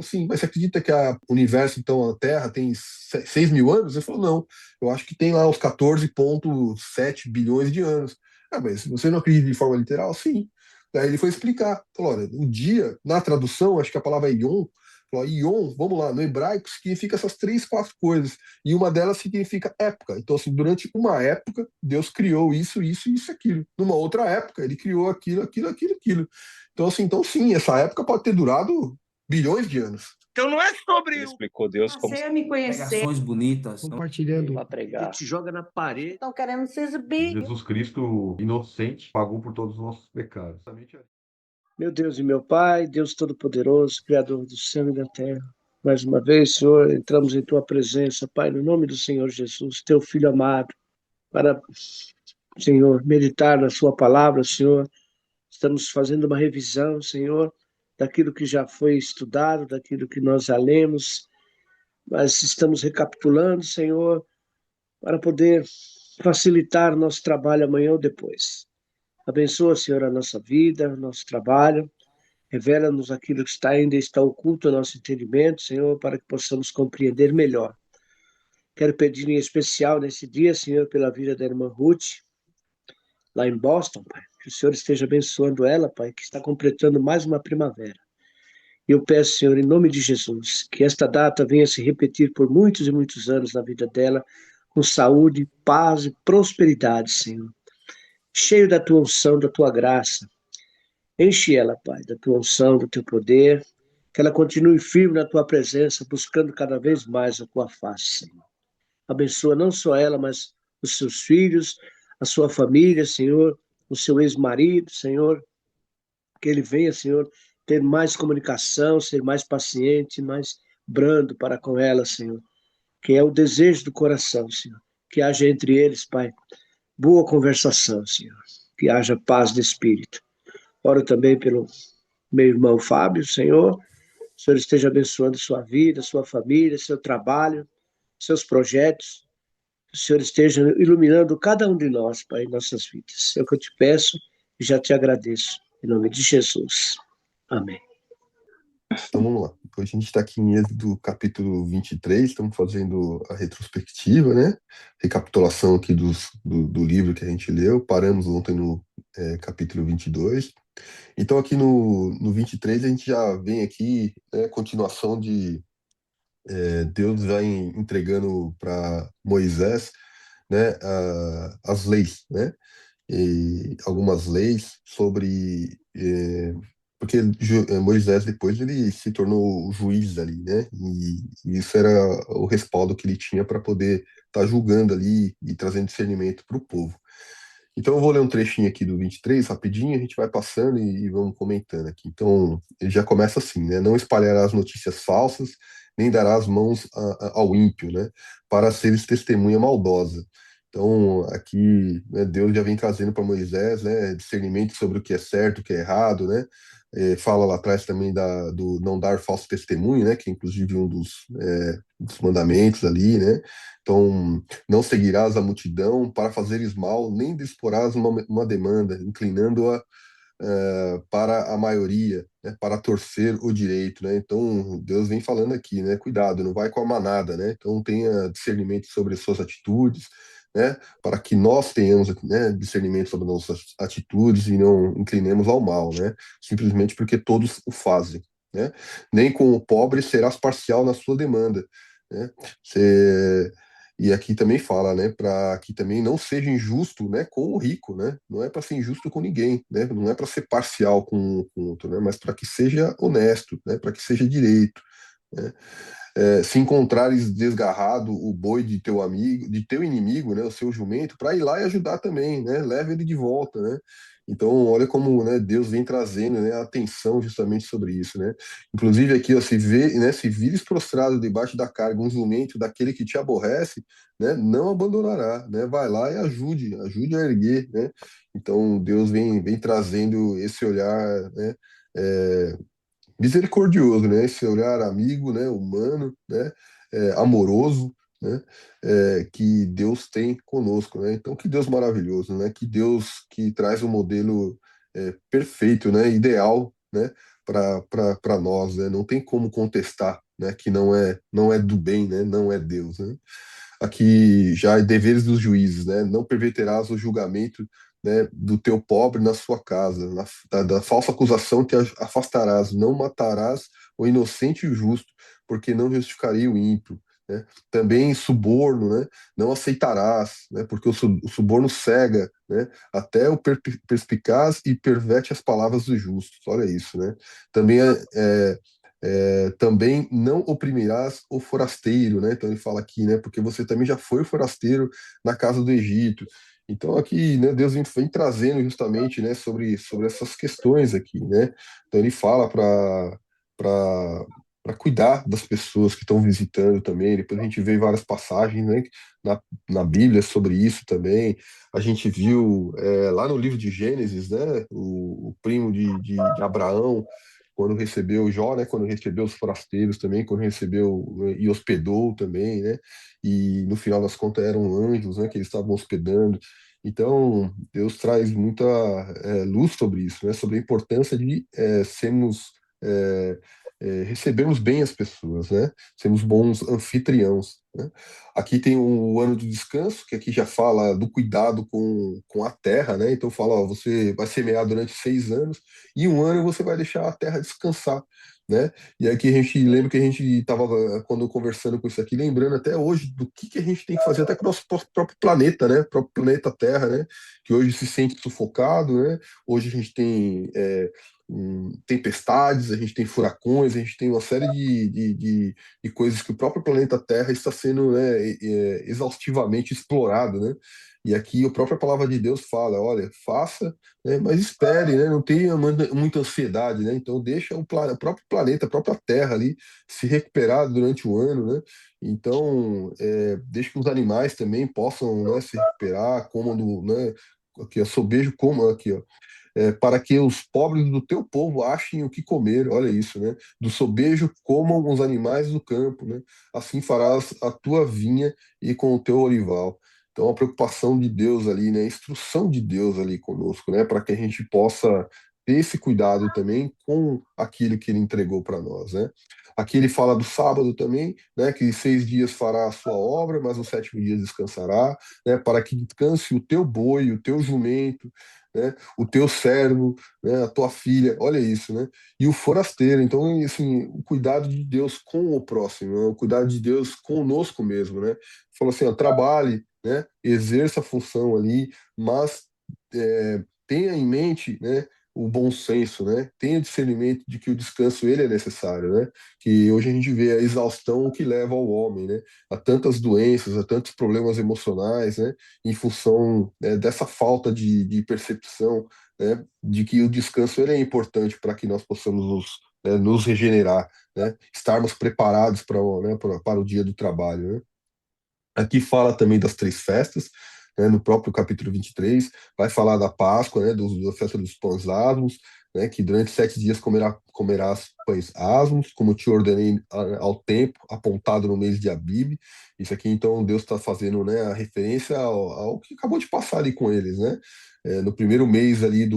assim, mas você acredita que o universo, então, a Terra tem 6 mil anos? Ele falou, não, eu acho que tem lá os 14,7 bilhões de anos. Ah, mas você não acredita de forma literal? Sim. Daí ele foi explicar. Falou, olha, o dia, na tradução, acho que a palavra é Yom, falou, Yom, vamos lá, no hebraico significa essas três, quatro coisas, e uma delas significa época. Então, assim, durante uma época, Deus criou isso, isso e isso, aquilo. Numa outra época, ele criou aquilo, aquilo, aquilo, aquilo. Então, assim, então sim, essa época pode ter durado bilhões de anos. Então não é sobre Ele explicou Deus como Você me conhecer. Pregações bonitas. Compartilhando. para pregar. te joga na parede. Estão querendo se exibir. Jesus Cristo, inocente, pagou por todos os nossos pecados. Meu Deus e meu Pai, Deus Todo-Poderoso, Criador do céu e da terra. Mais uma vez, Senhor, entramos em Tua presença, Pai, no nome do Senhor Jesus, Teu Filho amado, para, Senhor, meditar na Sua palavra, Senhor. Estamos fazendo uma revisão, Senhor, daquilo que já foi estudado, daquilo que nós já lemos, mas estamos recapitulando, Senhor, para poder facilitar nosso trabalho amanhã ou depois. Abençoa, Senhor, a nossa vida, nosso trabalho. Revela-nos aquilo que ainda está oculto ao nosso entendimento, Senhor, para que possamos compreender melhor. Quero pedir em especial nesse dia, Senhor, pela vida da irmã Ruth, lá em Boston, Pai. Que o Senhor esteja abençoando ela, Pai, que está completando mais uma primavera. E eu peço, Senhor, em nome de Jesus, que esta data venha se repetir por muitos e muitos anos na vida dela, com saúde, paz e prosperidade, Senhor. Cheio da tua unção, da tua graça. Enche ela, Pai, da tua unção, do teu poder, que ela continue firme na tua presença, buscando cada vez mais a tua face, Senhor. Abençoa não só ela, mas os seus filhos, a sua família, Senhor, o seu ex-marido, Senhor, que ele venha, Senhor, ter mais comunicação, ser mais paciente, mais brando para com ela, Senhor, que é o desejo do coração, Senhor, que haja entre eles, Pai, boa conversação, Senhor, que haja paz de espírito. Oro também pelo meu irmão Fábio, Senhor, o Senhor esteja abençoando sua vida, sua família, seu trabalho, seus projetos, que o Senhor esteja iluminando cada um de nós, Pai, em nossas vidas. É o que eu te peço e já te agradeço. Em nome de Jesus. Amém. Então vamos lá. Hoje a gente está aqui em Êxodo capítulo 23, estamos fazendo a retrospectiva, né? Recapitulação aqui do livro que a gente leu. Paramos ontem no capítulo 22. Então aqui no 23 a gente já vem aqui, né, continuação de Deus vai entregando para Moisés, né, as leis, né? E algumas leis sobre porque Moisés depois ele se tornou o juiz ali, né? E isso era o respaldo que ele tinha para poder estar julgando ali e trazendo discernimento para o povo. Então eu vou ler um trechinho aqui do 23, rapidinho, a gente vai passando e vamos comentando aqui. Então ele já começa assim, né? Não espalharás notícias falsas, nem darás mãos ao ímpio, né? Para seres testemunha maldosa. Então, aqui, né, Deus já vem trazendo para Moisés, né, discernimento sobre o que é certo, o que é errado, né? Fala lá atrás também do não dar falso testemunho, né? Que é inclusive um dos mandamentos ali, né? Então, não seguirás a multidão para fazeres mal, nem disporás uma demanda, inclinando-a para a maioria, né, para torcer o direito, né? Então Deus vem falando aqui, né? Cuidado, não vai com a manada, né? Então tenha discernimento sobre as suas atitudes, né? Para que nós tenhamos, né, discernimento sobre nossas atitudes e não inclinemos ao mal, né? Simplesmente porque todos o fazem, né? Nem com o pobre serás parcial na sua demanda, né? Você e aqui também fala, né, para que também não seja injusto, né, com o rico, né? Não é para ser injusto com ninguém, né? Não é para ser parcial com o outro, né? Mas para que seja honesto, né? Para que seja direito, né? Se encontrares desgarrado o boi de teu amigo, de teu inimigo, né, o seu jumento, para ir lá e ajudar também, né? Leva ele de volta, né? Então, olha como, né, Deus vem trazendo, né, atenção justamente sobre isso, né? Inclusive aqui, ó, se vires prostrado debaixo da carga um jumento daquele que te aborrece, né, não abandonará, né? Vai lá e ajude a erguer, né? Então, Deus vem trazendo esse olhar, né, é, misericordioso, né? Esse olhar amigo, né? Humano, né? Amoroso, né? Que Deus tem conosco, né? Então, que Deus maravilhoso, né? Que Deus que traz um modelo perfeito, né? Ideal, né? para nós, né? Não tem como contestar, né? Que não é do bem, né? Não é Deus, né? Aqui já é deveres dos juízes, né? Não perverterás o julgamento, né, do teu pobre na sua casa, da falsa acusação te afastarás, não matarás o inocente e o justo, porque não justificaria o ímpio, né? Também suborno, né? Não aceitarás, né? Porque o suborno cega, né? Até o perspicaz e perverte as palavras dos justos. Olha isso, né? Também também não oprimirás o forasteiro, né? Então ele fala aqui, né? Porque você também já foi forasteiro na casa do Egito. Então aqui, né, Deus vem trazendo justamente, né, sobre essas questões aqui, né? Então ele fala para cuidar das pessoas que estão visitando também. Depois a gente vê várias passagens, né, na Bíblia sobre isso também. A gente viu lá no livro de Gênesis, né, o primo de Abraão, quando recebeu Jó, né, quando recebeu os forasteiros também, quando recebeu e hospedou também, né, e no final das contas eram anjos, né, que eles estavam hospedando. Então, Deus traz muita luz sobre isso, né, sobre a importância de sermos, recebermos bem as pessoas, né, sermos bons anfitriãos, né. Aqui tem o ano do descanso, que aqui já fala do cuidado com a terra, né, então fala, ó, você vai semear durante 6 anos, e um ano você vai deixar a terra descansar, né? E aqui a gente lembra que a gente estava, quando conversando com isso aqui, lembrando até hoje do que a gente tem que fazer até com o nosso próprio planeta, né? Próprio planeta Terra, né? Que hoje se sente sufocado, né? Hoje a gente tem tempestades, a gente tem furacões, a gente tem uma série de coisas que o próprio planeta Terra está sendo, né, exaustivamente explorado, né? E aqui a própria palavra de Deus fala, olha, faça, né, mas espere, né, não tenha muita ansiedade, né, então deixa o próprio planeta, a própria Terra ali se recuperar durante o ano, né, então deixa que os animais também possam, né, se recuperar, como né, aqui, ó, sobejo como aqui, ó, para que os pobres do teu povo achem o que comer, olha isso, né, do sobejo comam os animais do campo, né, assim farás a tua vinha e com o teu olival. Então, a preocupação de Deus ali, né? A instrução de Deus ali conosco, né? Para que a gente possa ter esse cuidado também com aquilo que Ele entregou para nós, né? Aqui ele fala do sábado também, né? Que 6 dias fará a sua obra, mas no sétimo dia descansará, né? Para que descanse o teu boi, o teu jumento, né? O teu servo, né? A tua filha, olha isso, né? E o forasteiro. Então, assim, o cuidado de Deus com o próximo, né? O cuidado de Deus conosco mesmo, né? Falou assim, ó, trabalhe, né? Exerça a função ali, mas tenha em mente, né, o bom senso, né? Tenha discernimento de que o descanso ele é necessário, né? Que hoje a gente vê a exaustão que leva ao homem, né? A tantas doenças, a tantos problemas emocionais, né? Em função, né, dessa falta de percepção, né? De que o descanso ele é importante para que nós possamos nos regenerar, né? Estarmos preparados para o dia do trabalho, né? Aqui fala também das 3 festas, né, no próprio capítulo 23, vai falar da Páscoa, né, da festa dos pães asmos, né, que durante 7 dias comerás pães asmos, como te ordenei ao tempo apontado no mês de Abibe. Isso aqui, então, Deus está fazendo, né, a referência ao que acabou de passar ali com eles, né, no primeiro mês ali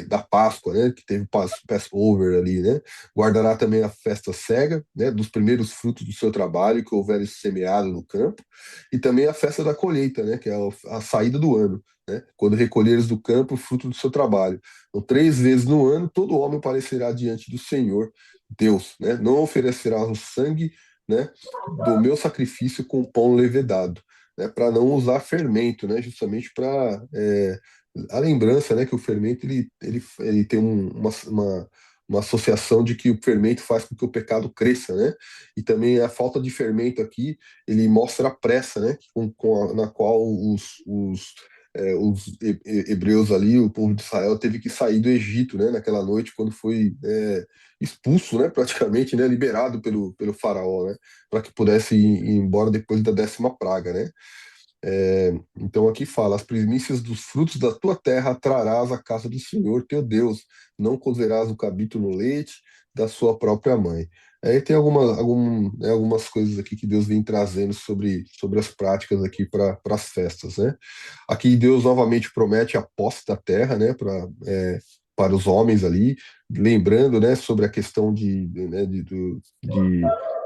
da Páscoa, né, que teve o Passover ali, né, guardará também a festa cega, né, dos primeiros frutos do seu trabalho que houver semeado no campo, e também a festa da colheita, né, que é a saída do ano, né, quando recolheres do campo o fruto do seu trabalho. Então, 3 vezes no ano, todo homem aparecerá diante do Senhor Deus, né, não oferecerá o sangue, né, do meu sacrifício com pão levedado, né, para não usar fermento, né, justamente para a lembrança, né, que o fermento ele tem uma associação de que o fermento faz com que o pecado cresça, né? E também a falta de fermento aqui, ele mostra a pressa, né? Na qual os hebreus ali, o povo de Israel, teve que sair do Egito, né? Naquela noite, quando foi expulso, né? Praticamente, né? Liberado pelo faraó, né? Para que pudesse ir embora depois da 10ª praga, né? Então aqui fala: as primícias dos frutos da tua terra trarás à casa do Senhor teu Deus, não cozerás o cabrito no leite da sua própria mãe. Aí tem algumas coisas aqui que Deus vem trazendo sobre as práticas aqui para as festas, né? Aqui Deus novamente promete a posse da terra, né? para os homens ali, lembrando, né, sobre a questão de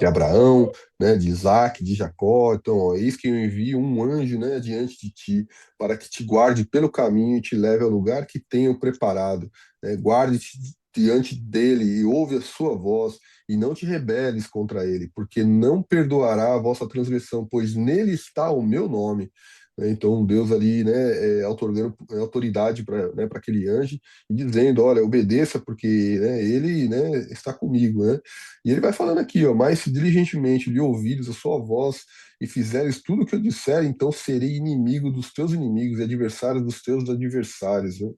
Abraão, né, de Isaac, de Jacó. Então, ó, eis que eu envio um anjo, né, diante de ti, para que te guarde pelo caminho e te leve ao lugar que tenho preparado, né? Guarde-te diante dele e ouve a sua voz, e não te rebeles contra ele, porque não perdoará a vossa transgressão, pois nele está o meu nome. Né? Então, Deus ali, né, otorgando autoridade para, né, para aquele anjo e dizendo, olha, obedeça, porque, né, ele, né, está comigo, né? E ele vai falando aqui, ó, mas se diligentemente lhe ouvires a sua voz e fizeres tudo o que eu disser, então serei inimigo dos teus inimigos e adversário dos teus adversários, né?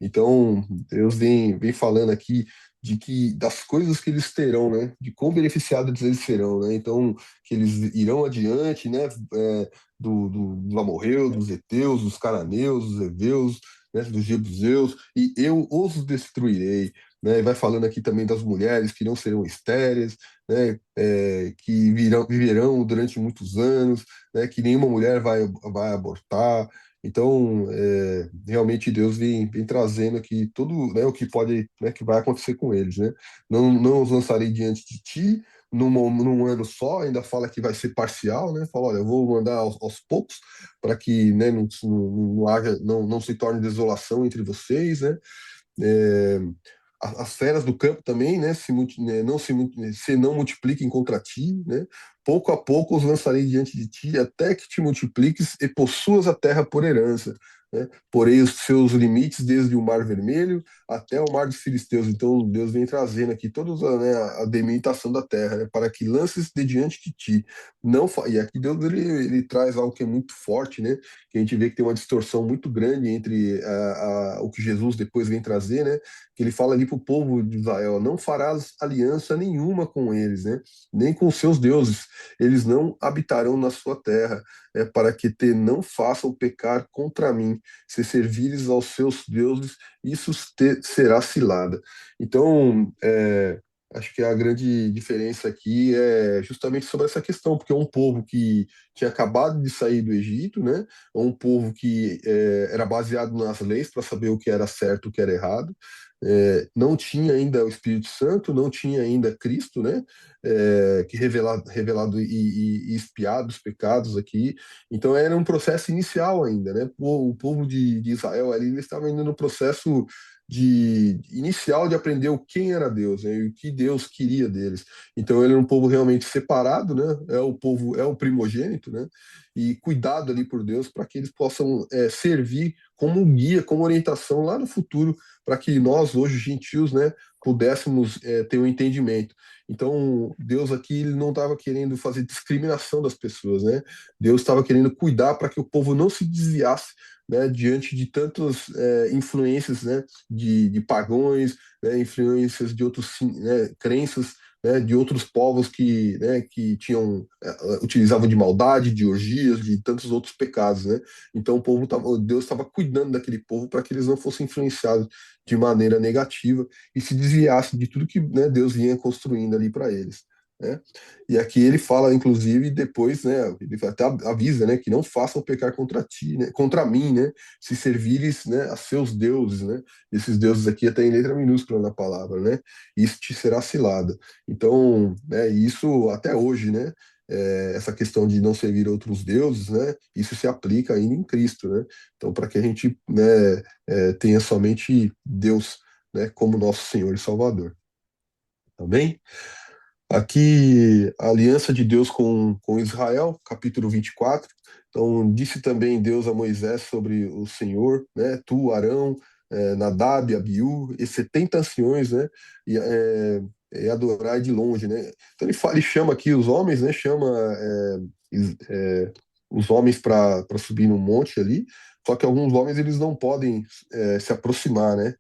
Então, Deus vem falando aqui de que das coisas que eles terão, né? De quão beneficiados eles serão, né? Então, que eles irão adiante, né? Do amorreu, dos heteus, dos cananeus, dos heveus, né? Dos jebuseus, e eu os destruirei. Né? E vai falando aqui também das mulheres que não serão estéreis, né? Que viverão durante muitos anos, né? Que nenhuma mulher vai abortar. Então, realmente Deus vem trazendo aqui tudo, né, o que pode, né, que vai acontecer com eles, né? Não os lançarei diante de ti num ano só, ainda fala que vai ser parcial, né? Fala, olha, eu vou mandar aos poucos para que, né, não haja, não se torne desolação entre vocês, né? É, as feras do campo também, né, se não multipliquem contra ti, né? Pouco a pouco os lançarei diante de ti, até que te multipliques e possuas a terra por herança. Né? Porei os seus limites desde o Mar Vermelho até o Mar dos Filisteus. Então Deus vem trazendo aqui toda, né, a delimitação da terra, né, para que lances de diante de ti. E aqui Deus ele traz algo que é muito forte, né? Que a gente vê que tem uma distorção muito grande entre o que Jesus depois vem trazer, né? Que ele fala ali para o povo de Israel: não farás aliança nenhuma com eles, né? Nem com os seus deuses, eles não habitarão na sua terra, para que te não façam pecar contra mim. Se servires aos seus deuses, isso te será cilada. Então, acho que a grande diferença aqui é justamente sobre essa questão, porque é um povo que tinha acabado de sair do Egito, né? É um povo que era baseado nas leis para saber o que era certo, o que era errado. Não tinha ainda o Espírito Santo, não tinha ainda Cristo, né? Que revelado e expiado os pecados aqui. Então era um processo inicial ainda, né? O povo de Israel ali, eles estavam indo no processo inicial de aprender quem era Deus, né? E o que Deus queria deles. Então ele era um povo realmente separado, né? É o primogênito, né? E cuidado ali por Deus para que eles possam servir como guia, como orientação lá no futuro, para que nós hoje gentios, né, pudéssemos ter um entendimento. Então Deus aqui ele não estava querendo fazer discriminação das pessoas, né? Deus estava querendo cuidar para que o povo não se desviasse, né, diante de tantas influências, né, de pagões, né, influências de outros, né, crenças, né, de outros povos que, né, que tinham utilizavam de maldade, de orgias, de tantos outros pecados, né? Então Deus estava cuidando daquele povo para que eles não fossem influenciados de maneira negativa e se desviassem de tudo que, né, Deus vinha construindo ali para eles. Né? E aqui ele fala, inclusive, depois, né, ele até avisa, né, que não façam pecar contra ti, né, contra mim, né, se servires, né, a seus deuses, né, esses deuses aqui até em letra minúscula na palavra, né, isso te será cilada. Então, né, isso até hoje, né, essa questão de não servir outros deuses, né, isso se aplica ainda em Cristo, né. Então, para que a gente, né, tenha somente Deus, né, como nosso Senhor e Salvador. Tá bem? Aqui, a aliança de Deus com Israel, capítulo 24. Então, disse também Deus a Moisés sobre o Senhor, né? Tu, Arão, Nadab, Abiú, e 70 anciões, né? E adorai de longe, né? Então, ele chama aqui os homens, né? Chama os homens para subir no monte ali, só que alguns homens eles não podem se aproximar, né?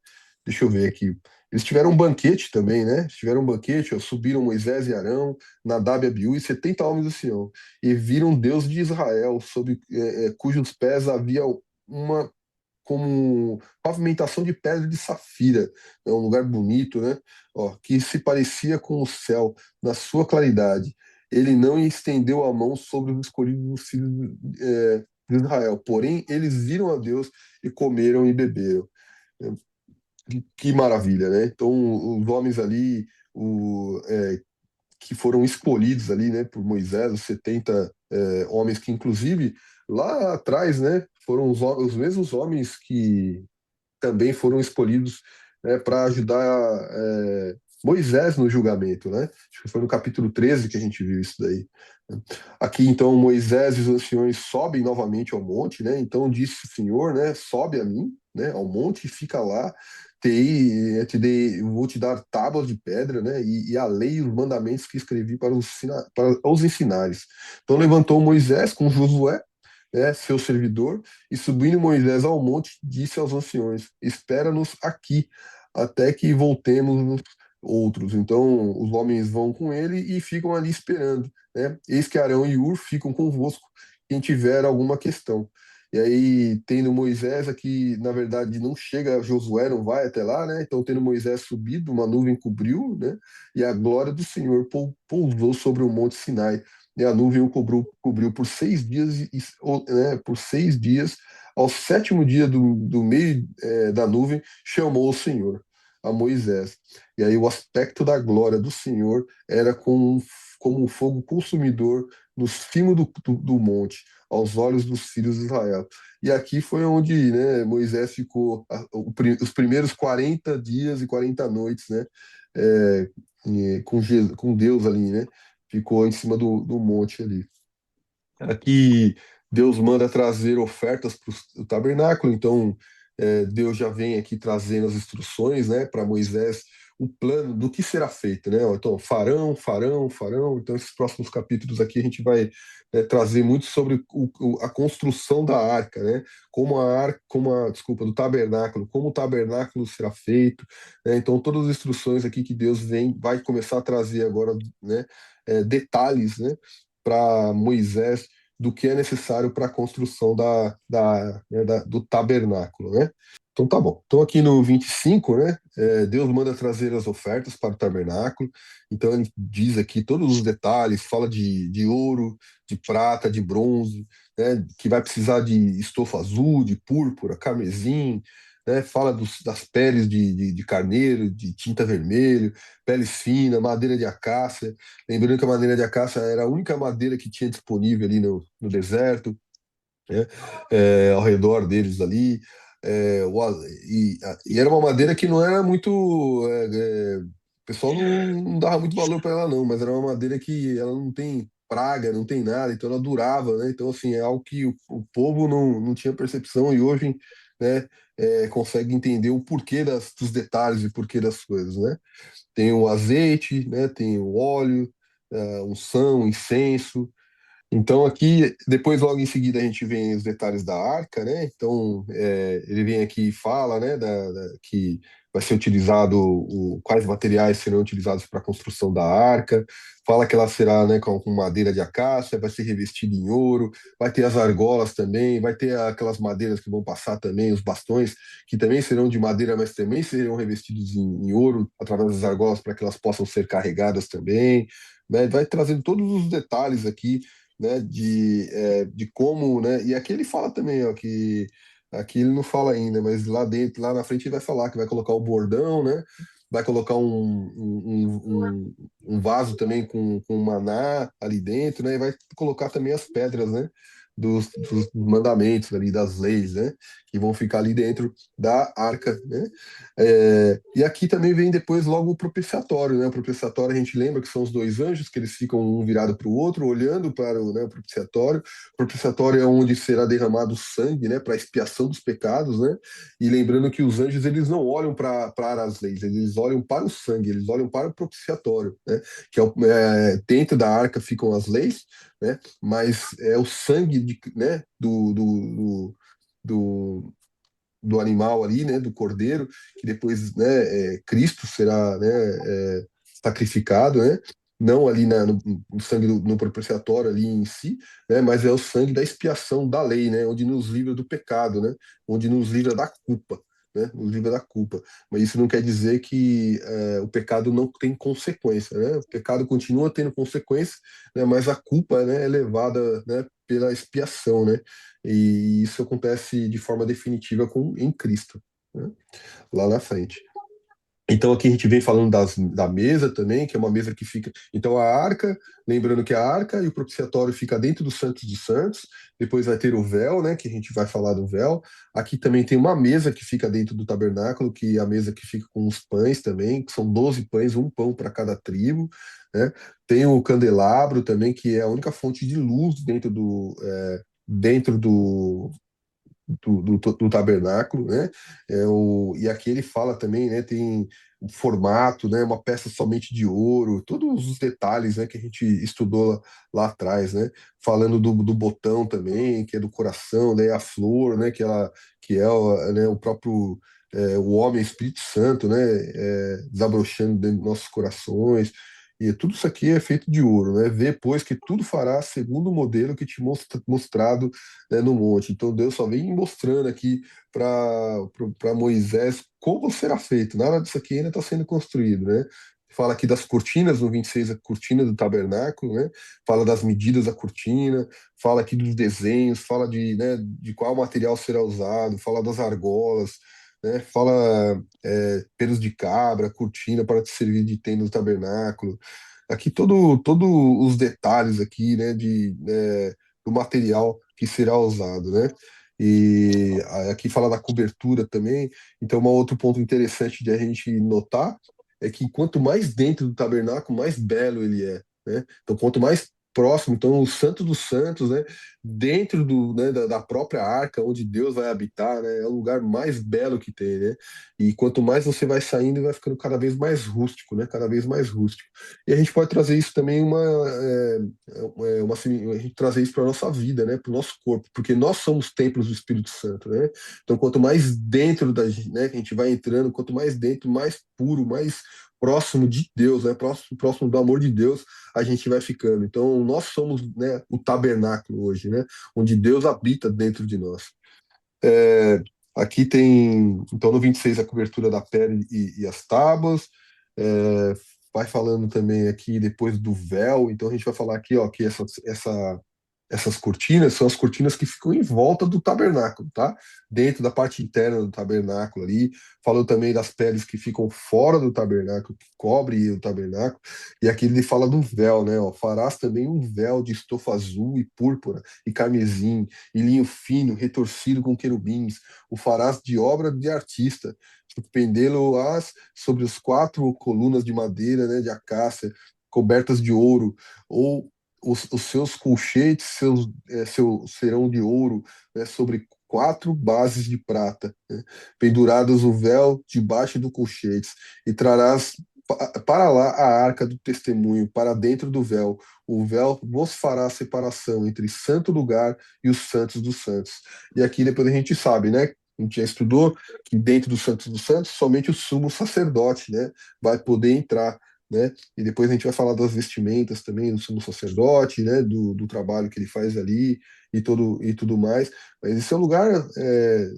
Deixa eu ver aqui. Eles tiveram um banquete também, né? Tiveram um banquete, ó, subiram Moisés e Arão, Nadab e Abiú e 70 homens do Sião, e viram Deus de Israel, sob cujos pés havia uma como pavimentação de pedra de safira, é um lugar bonito, né? Ó, que se parecia com o céu na sua claridade. Ele não estendeu a mão sobre os escolhidos dos filhos de Israel, porém eles viram a Deus e comeram e beberam. Que maravilha, né? Então, os homens ali, que foram escolhidos ali, né, por Moisés, os 70 homens que, inclusive, lá atrás, né, foram os mesmos homens que também foram escolhidos, né, para ajudar Moisés no julgamento, né? Acho que foi no capítulo 13 que a gente viu isso daí. Aqui, então, Moisés e os anciões sobem novamente ao monte, né? Então disse o Senhor, né? Sobe a mim, né? Ao monte e fica lá. Vou te dar tábuas de pedra, né? E a lei e os mandamentos que escrevi para os ensinares. Então levantou Moisés com Josué, né, seu servidor, e subindo Moisés ao monte, disse aos anciões: Espera-nos aqui, até que voltemos outros. Então os homens vão com ele e ficam ali esperando, né? Eis que Arão e Hur ficam convosco, quem tiver alguma questão. E aí, tendo Moisés aqui, na verdade, não chega, Josué não vai até lá, né? Então, tendo Moisés subido, uma nuvem cobriu, né? E a glória do Senhor pousou sobre o monte Sinai. E a nuvem o cobriu por 6 dias, né, por 6 dias. Ao sétimo dia do meio da nuvem, chamou o Senhor a Moisés. E aí o aspecto da glória do Senhor era como um fogo consumidor no cimo do monte, aos olhos dos filhos de Israel. E aqui foi onde, né, Moisés ficou os primeiros 40 dias e 40 noites, né, com Deus ali, né? Ficou em cima do monte ali. Aqui Deus manda trazer ofertas para o tabernáculo, então Deus já vem aqui trazendo as instruções, né, para Moisés, o plano do que será feito, né? Então, farão, farão, farão. Então, esses próximos capítulos aqui a gente vai trazer muito sobre a construção da arca, né? Desculpa, do tabernáculo, como o tabernáculo será feito, né? Então, todas as instruções aqui que Deus vai começar a trazer agora, né? Detalhes, né? Para Moisés do que é necessário para a construção do tabernáculo, né? Então tá bom. Então aqui no 25, né, Deus manda trazer as ofertas para o tabernáculo. Então ele diz aqui todos os detalhes, fala de ouro, de prata, de bronze, né, que vai precisar de estofa azul, de púrpura, carmesim, né, fala das peles de carneiro, de tinta vermelho, peles finas, madeira de acácia. Lembrando que a madeira de acácia era a única madeira que tinha disponível ali no deserto, né? Ao redor deles ali. E era uma madeira que não era muito. O pessoal não dava muito valor para ela, não, mas era uma madeira que ela não tem praga, não tem nada, então ela durava, né? Então, assim, é algo que o povo não tinha percepção e hoje, né, consegue entender o porquê dos detalhes e o porquê das coisas, né? Tem o azeite, né? Tem o óleo, unção, incenso. Então aqui, depois logo em seguida a gente vê os detalhes da arca, né? Então ele vem aqui e fala, né, que vai ser utilizado, quais materiais serão utilizados para a construção da arca, fala que ela será, né, com madeira de acácia, vai ser revestida em ouro, vai ter as argolas também, vai ter aquelas madeiras que vão passar também, os bastões, que também serão de madeira, mas também serão revestidos em ouro através das argolas para que elas possam ser carregadas também, né? Vai trazendo todos os detalhes aqui, né, de como, né, e aqui ele fala também, ó, que aqui ele não fala ainda, mas lá dentro, lá na frente ele vai falar que vai colocar o bordão, né, vai colocar um vaso também com maná ali dentro, né, e vai colocar também as pedras, né, dos mandamentos ali, das leis, né, que vão ficar ali dentro da arca, né. E aqui também vem depois logo o propiciatório, né? O propiciatório a gente lembra que são os dois anjos, que eles ficam um virado para o outro, olhando para o propiciatório. O propiciatório é onde será derramado sangue, né? Para expiação dos pecados, né? E lembrando que os anjos eles não olham para as leis, eles olham para o sangue, eles olham para o propiciatório, né? Que dentro da arca ficam as leis, né? Mas é o sangue né? Do, do animal ali, né, do cordeiro, que depois, né, Cristo será, né, sacrificado, né, não ali no sangue no propiciatório ali em si, né, mas é o sangue da expiação da lei, né, onde nos livra do pecado, né, onde nos livra da culpa. Né, nos livra da culpa, mas isso não quer dizer que o pecado não tem consequência, né? O pecado continua tendo consequência, né? Mas a culpa, né, é levada, né, pela expiação, né? E isso acontece de forma definitiva em Cristo. né? Lá na frente. Então aqui a gente vem falando da mesa também, que é uma mesa que fica. Então a arca, lembrando que a arca e o propiciatório fica dentro do Santos dos Santos, depois vai ter o véu, né? Que a gente vai falar do véu. Aqui também tem uma mesa que fica dentro do tabernáculo, que é a mesa que fica com os pães também, que são 12 pães, um pão para cada tribo, né? Tem o candelabro também, que é a única fonte de luz dentro do tabernáculo, né? E aqui ele fala também, né? Tem o formato, né? Uma peça somente de ouro, todos os detalhes, né? Que a gente estudou lá atrás, né? Falando do botão também, que é do coração, né? A flor, né? Que é né, o próprio o homem Espírito Santo, né? Desabrochando dentro dos nossos corações. E tudo isso aqui é feito de ouro, né? Vê, pois, que tudo fará segundo o modelo que te mostrado, né, no monte. Então Deus só vem mostrando aqui para Moisés como será feito. Nada disso aqui ainda está sendo construído, né? Fala aqui das cortinas, no 26, a cortina do tabernáculo, né? Fala das medidas da cortina, fala aqui dos desenhos, fala de qual material será usado, fala das argolas, né? Fala pelos de cabra, cortina para te servir de tenda do tabernáculo. Aqui todo os detalhes aqui, né? Do material que será usado, né? E aqui fala da cobertura também. Então, um outro ponto interessante de a gente notar é que quanto mais dentro do tabernáculo, mais belo ele é, né? Então, quanto mais próximo, então o Santo dos Santos, né? Dentro da própria arca onde Deus vai habitar, né? É o lugar mais belo que tem, né? E quanto mais você vai saindo, vai ficando cada vez mais rústico, né? Cada vez mais rústico. E a gente pode trazer isso também a gente trazer isso para nossa vida, né, para o nosso corpo, porque nós somos templos do Espírito Santo, né? Então, quanto mais dentro né, que a gente vai entrando, quanto mais dentro, mais puro, mais próximo de Deus, né, próximo do amor de Deus, a gente vai ficando. Então, nós somos, né, o tabernáculo hoje, né, onde Deus habita dentro de nós. É, Aqui tem, então, no 26, a cobertura da pele e as tábuas. É, Vai falando também aqui depois do véu. Então, a gente vai falar aqui, ó, que essas cortinas são as cortinas que ficam em volta do tabernáculo, tá? Dentro da parte interna do tabernáculo ali. Falou também das peles que ficam fora do tabernáculo, que cobre o tabernáculo. E aqui ele fala do véu, né? Ó, farás também um véu de estofa azul e púrpura e carmesim e linho fino, retorcido com querubins. O farás de obra de artista. Suspendê-lo-ás sobre as 4 colunas de madeira, né, de acácia, cobertas de ouro, ou os seus colchetes serão de ouro, né, sobre 4 bases de prata, né, penduradas o véu debaixo do colchetes, e trarás para lá a arca do testemunho, para dentro do véu. O véu vos fará separação entre santo lugar e os santos dos santos. E aqui depois a gente sabe, né? A gente já estudou que dentro do Santos dos Santos somente o sumo sacerdote, né, vai poder entrar, né? E depois a gente vai falar das vestimentas também do sumo sacerdote, né? Do trabalho que ele faz ali e tudo mais. Mas esse é um lugar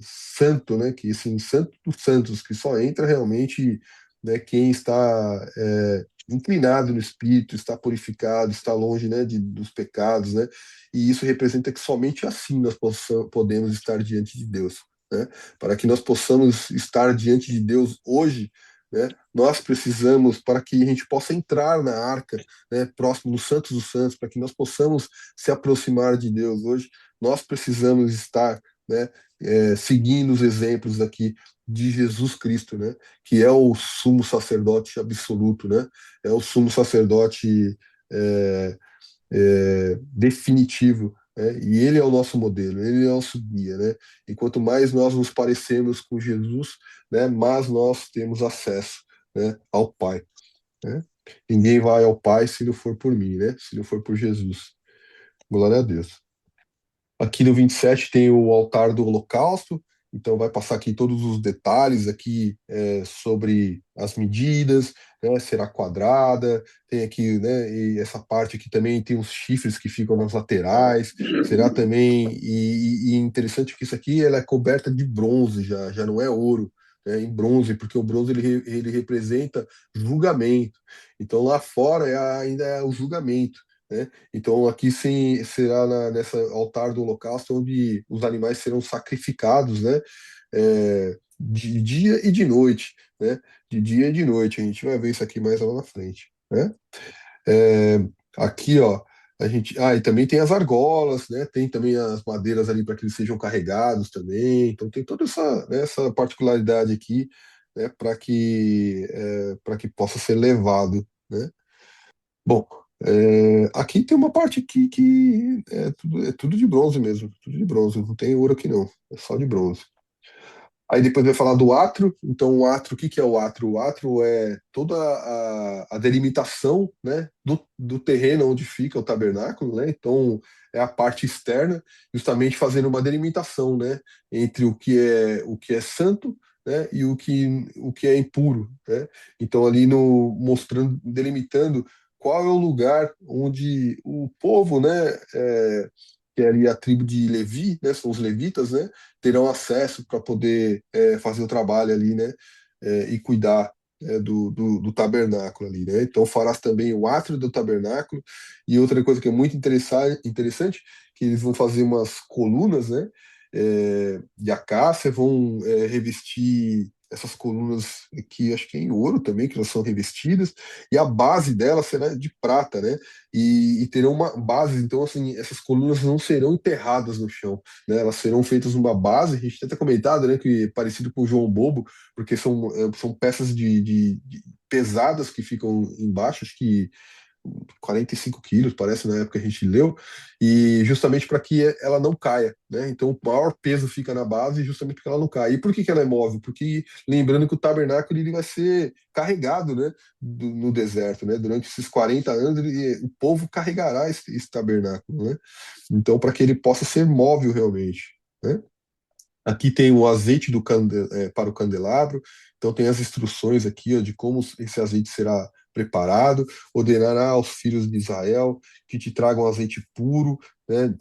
santo, né? Que assim, santo dos santos, que só entra realmente, né? Quem está inclinado no espírito, está purificado, está longe, né? Dos pecados, né? E isso representa que somente assim nós podemos estar diante de Deus, né? Para que nós possamos estar diante de Deus hoje, né? Nós precisamos, para que a gente possa entrar na arca, né, próximo dos Santos dos Santos, para que nós possamos se aproximar de Deus hoje, nós precisamos estar, né, seguindo os exemplos aqui de Jesus Cristo, né, que é o sumo sacerdote absoluto, né, é o sumo sacerdote é, definitivo, né? E ele é o nosso modelo, ele é o nosso guia, né? E quanto mais nós nos parecemos com Jesus, né, mais nós temos acesso, né, ao Pai, né? Ninguém vai ao Pai se não for por mim, né? Se não for por Jesus. Glória a Deus. Aqui no 27 tem o altar do holocausto, então vai passar aqui todos os detalhes aqui sobre as medidas, né, será quadrada, tem aqui, né, e essa parte aqui também tem os chifres que ficam nas laterais, será também, e interessante que isso aqui ela é coberta de bronze já não é ouro, né, em bronze, porque o bronze ele representa julgamento, então lá fora ainda é o julgamento, né? Então aqui sim será nessa altar do holocausto onde os animais serão sacrificados, né? de dia e de noite, né? De dia e de noite. A gente vai ver isso aqui mais lá na frente, né? É, aqui, ó, a gente. Ah, e também tem as argolas, né? Tem também as madeiras ali para que eles sejam carregados também. Então tem toda essa, né, essa particularidade aqui, né? Para que possa ser levado, né? Bom, aqui tem uma parte que é tudo de bronze mesmo, tudo de bronze. Não tem ouro aqui não, é só de bronze. Aí depois vai falar do átrio. Então, o átrio, o que que é o átrio? O átrio é toda a delimitação, né, do terreno onde fica o tabernáculo, né? Então, é a parte externa, justamente fazendo uma delimitação, né, entre o que é santo, né, e o que é impuro, né? Então, ali no mostrando, delimitando qual é o lugar onde o povo, né, que é ali a tribo de Levi, né, são os levitas, né, terão acesso para poder fazer o trabalho ali, né, e cuidar do tabernáculo ali, né? Então farás também o átrio do tabernáculo e outra coisa que é muito interessante, que eles vão fazer umas colunas, né, de acácia, vão revestir essas colunas que acho que é em ouro também, que elas são revestidas, e a base dela será de prata, né? E terão uma base, então assim, essas colunas não serão enterradas no chão, né? Elas serão feitas numa base, a gente tem até comentado, né, que é parecido com o João Bobo, porque são peças pesadas que ficam embaixo, acho que 45 quilos, parece, na época que a gente leu, e justamente para que ela não caia, né? Então o maior peso fica na base justamente porque ela não cai. E por que que ela é móvel? Porque lembrando que o tabernáculo ele vai ser carregado, né, no deserto, né? Durante esses 40 anos o povo carregará esse tabernáculo, né? Então para que ele possa ser móvel realmente, né? Aqui tem o azeite para o candelabro, então tem as instruções aqui ó, de como esse azeite será preparado. Ordenará aos filhos de Israel que te tragam azeite puro, né,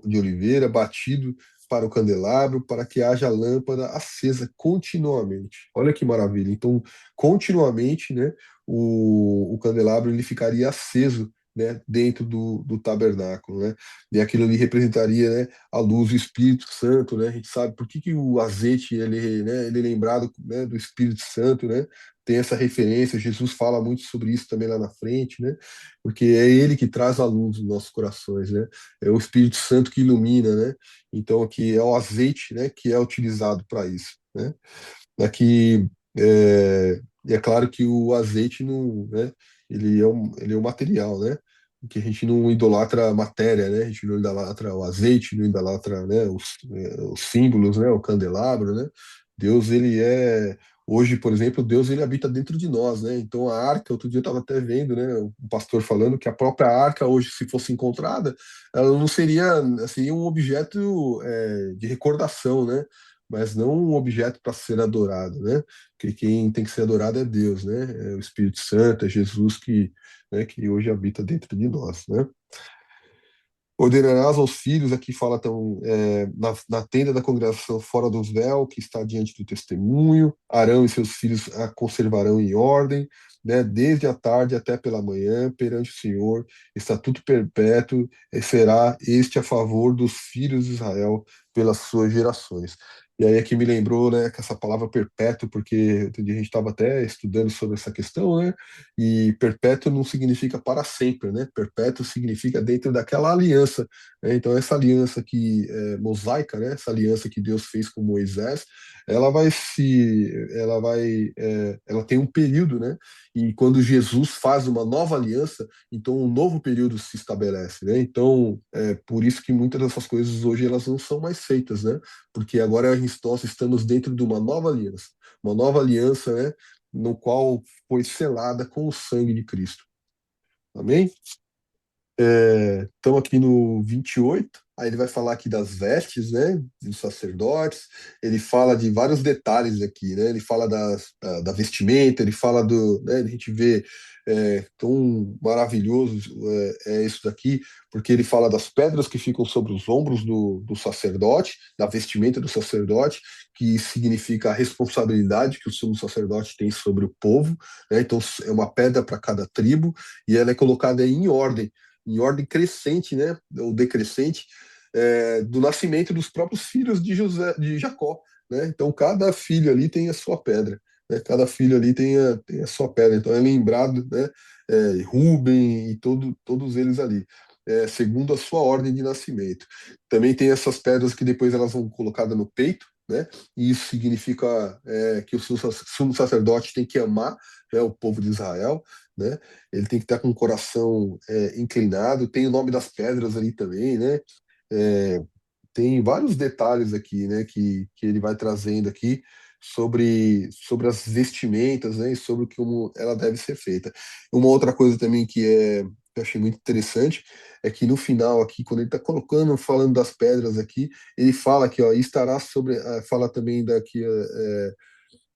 de oliveira, batido para o candelabro, para que haja lâmpada acesa continuamente. Olha que maravilha! Então, continuamente, né, o candelabro ele ficaria aceso, né, dentro do tabernáculo, né? E aquilo ali representaria, né, a luz do Espírito Santo, né? A gente sabe por que que o azeite ele, né, ele é lembrado, né, do Espírito Santo, né? Tem essa referência, Jesus fala muito sobre isso também lá na frente, né? Porque é ele que traz a luz nos nossos corações, né? É o Espírito Santo que ilumina, né? Então aqui é o azeite, né, que é utilizado para isso, né? Aqui e é claro que o azeite não, né? Ele é um material, né? Que a gente não idolatra a matéria, né? A gente não idolatra o azeite, não idolatra, né, os símbolos, né? O candelabro, né? Deus, ele é. Hoje, por exemplo, Deus ele habita dentro de nós, né? Então a arca, outro dia eu estava até vendo, né? O pastor falando que a própria arca hoje, se fosse encontrada, ela não seria, seria um objeto de recordação, né? Mas não um objeto para ser adorado, né? Porque quem tem que ser adorado é Deus, né? É o Espírito Santo, é Jesus que, né, que hoje habita dentro de nós, né? Ordenarás aos filhos, aqui fala então, na tenda da congregação fora dos véu, que está diante do testemunho, Arão e seus filhos a conservarão em ordem, né, desde a tarde até pela manhã, perante o Senhor, estatuto perpétuo, será este a favor dos filhos de Israel pelas suas gerações. E aí aqui me lembrou, né, que essa palavra perpétuo, porque outro dia a gente estava até estudando sobre essa questão, né, e perpétuo não significa para sempre, né? Perpétuo significa dentro daquela aliança, né? Então essa aliança que é mosaica, né? Essa aliança que Deus fez com Moisés, ela tem um período, né? E quando Jesus faz uma nova aliança, então um novo período se estabelece, né? Então é por isso que muitas dessas coisas hoje elas não são mais feitas, né? Porque agora nós estamos dentro de uma nova aliança, né? No qual foi selada com o sangue de Cristo. Amém? Estamos aqui no 28. Aí ele vai falar aqui das vestes, né, dos sacerdotes. Ele fala de vários detalhes aqui, né? Ele fala da vestimenta, ele fala né, a gente vê tão maravilhoso isso daqui, porque ele fala das pedras que ficam sobre os ombros do sacerdote, da vestimenta do sacerdote, que significa a responsabilidade que o sumo sacerdote tem sobre o povo, né? Então é uma pedra para cada tribo e ela é colocada em ordem crescente, né, ou decrescente, do nascimento dos próprios filhos de José, de Jacó. né? Então cada filho ali tem a sua pedra, né? Cada filho ali tem a sua pedra. Então é lembrado, né? Rúben e todos eles ali, segundo a sua ordem de nascimento. Também tem essas pedras que depois elas vão colocadas no peito, né? E isso significa que o sumo sacerdote tem que amar, né, o povo de Israel, né? Ele tem que estar com o coração inclinado. Tem o nome das pedras ali também, né? É, tem vários detalhes aqui, né, que ele vai trazendo aqui sobre as vestimentas, né, e sobre como ela deve ser feita. Uma outra coisa também que eu achei muito interessante é que no final aqui, quando ele está colocando, falando das pedras aqui, ele fala aqui, ó, e estará sobre, fala também daqui,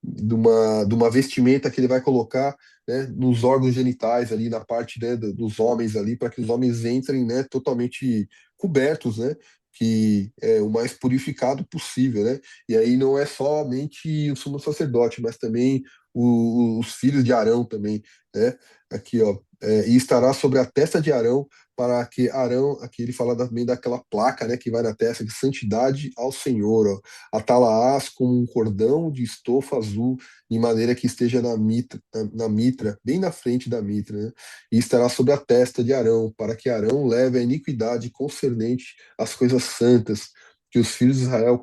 de uma vestimenta que ele vai colocar, né, nos órgãos genitais ali, na parte, né, dos homens ali, para que os homens entrem, né, totalmente cobertos, né, que é o mais purificado possível, né? E aí não é somente o sumo sacerdote, mas também os filhos de Arão também, né? Aqui, ó, e estará sobre a testa de Arão, para que Arão, aqui ele fala também daquela placa, né, que vai na testa de santidade ao Senhor, ó, atalaás com um cordão de estofa azul, de maneira que esteja na mitra, bem na frente da mitra, né? E estará sobre a testa de Arão, para que Arão leve a iniquidade concernente às coisas santas, que os filhos de Israel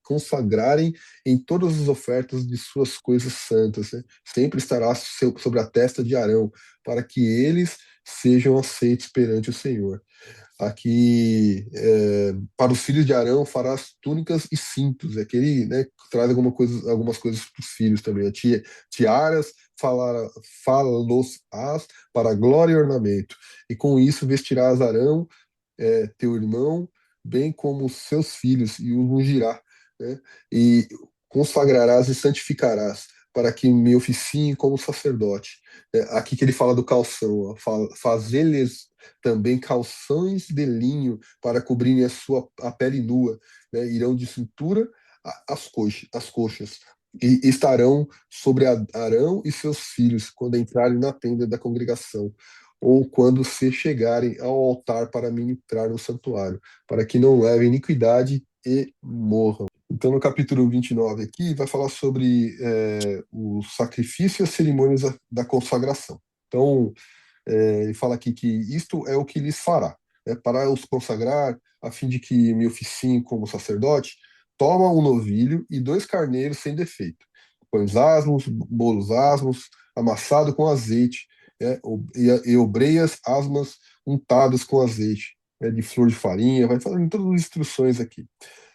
consagrarem em todas as ofertas de suas coisas santas, né? Sempre estará sobre a testa de Arão, para que eles sejam aceitos perante o Senhor. Aqui, para os filhos de Arão farás túnicas e cintos. É que ele, né, traz algumas coisas para os filhos também. Tiaras, falos-ás para glória e ornamento. E com isso vestirás Arão, teu irmão, bem como os seus filhos, e os ungirá, né? E consagrarás e santificarás, para que me oficiem como sacerdote. Aqui que ele fala do calção, ó, fazer-lhes também calções de linho para cobrirem a pele nua, né? Irão de cintura as coxas. E estarão sobre Arão e seus filhos quando entrarem na tenda da congregação, ou quando se chegarem ao altar para ministrar no santuário, para que não levem iniquidade e morram. Então, no capítulo 29 aqui, vai falar sobre o sacrifício e as cerimônias da consagração. Então, ele fala aqui que isto é o que lhes fará, né, para os consagrar, a fim de que me oficiem como sacerdote, toma um novilho e 2 carneiros sem defeito, pães asmos, bolos asmos, amassado com azeite, e obreias asmas untadas com azeite, né, de flor de farinha, vai falando todas as instruções aqui.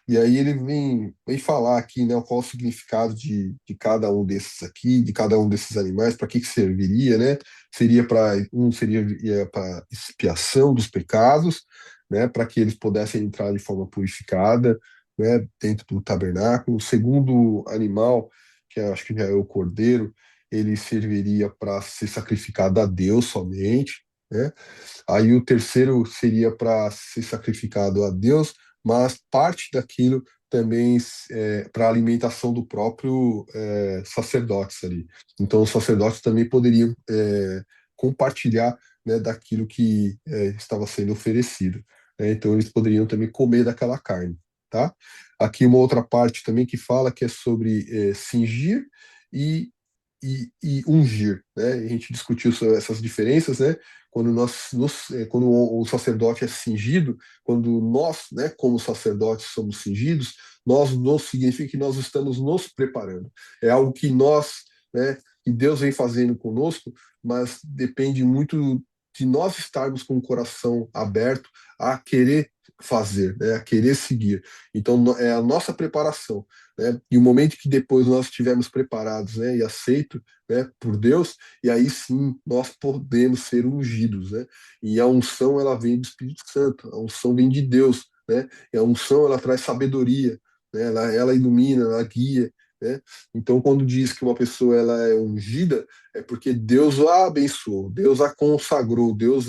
E aí ele vem falar aqui, né, qual o significado de cada um desses aqui, de cada um desses animais, para que serviria, né? Seria para expiação dos pecados, né, para que eles pudessem entrar de forma purificada, né, dentro do tabernáculo. O segundo animal, que acho que já é o cordeiro, ele serviria para ser sacrificado a Deus somente, né? Aí o terceiro seria para ser sacrificado a Deus, mas parte daquilo também para a alimentação do próprio sacerdotes ali. Então os sacerdotes também poderiam compartilhar, né, daquilo que estava sendo oferecido, né? Então eles poderiam também comer daquela carne, tá? Aqui uma outra parte também que fala que é sobre cingir e e ungir, né? A gente discutiu sobre essas diferenças, né? Quando o sacerdote é cingido, quando nós, né, como sacerdotes, somos cingidos, nos significa que nós estamos nos preparando. É algo que nós, né, que Deus vem fazendo conosco, mas depende muito de nós estarmos com o coração aberto a querer fazer, né, a querer seguir. Então é a nossa preparação, né? E o momento que depois nós estivermos preparados, né, e aceito, né, por Deus, e aí sim nós podemos ser ungidos, né? E a unção ela vem do Espírito Santo, a unção vem de Deus, né? E a unção ela traz sabedoria, né? Ela ilumina, ela guia, né? Então quando diz que uma pessoa ela é ungida, é porque Deus a abençoou, Deus a consagrou, Deus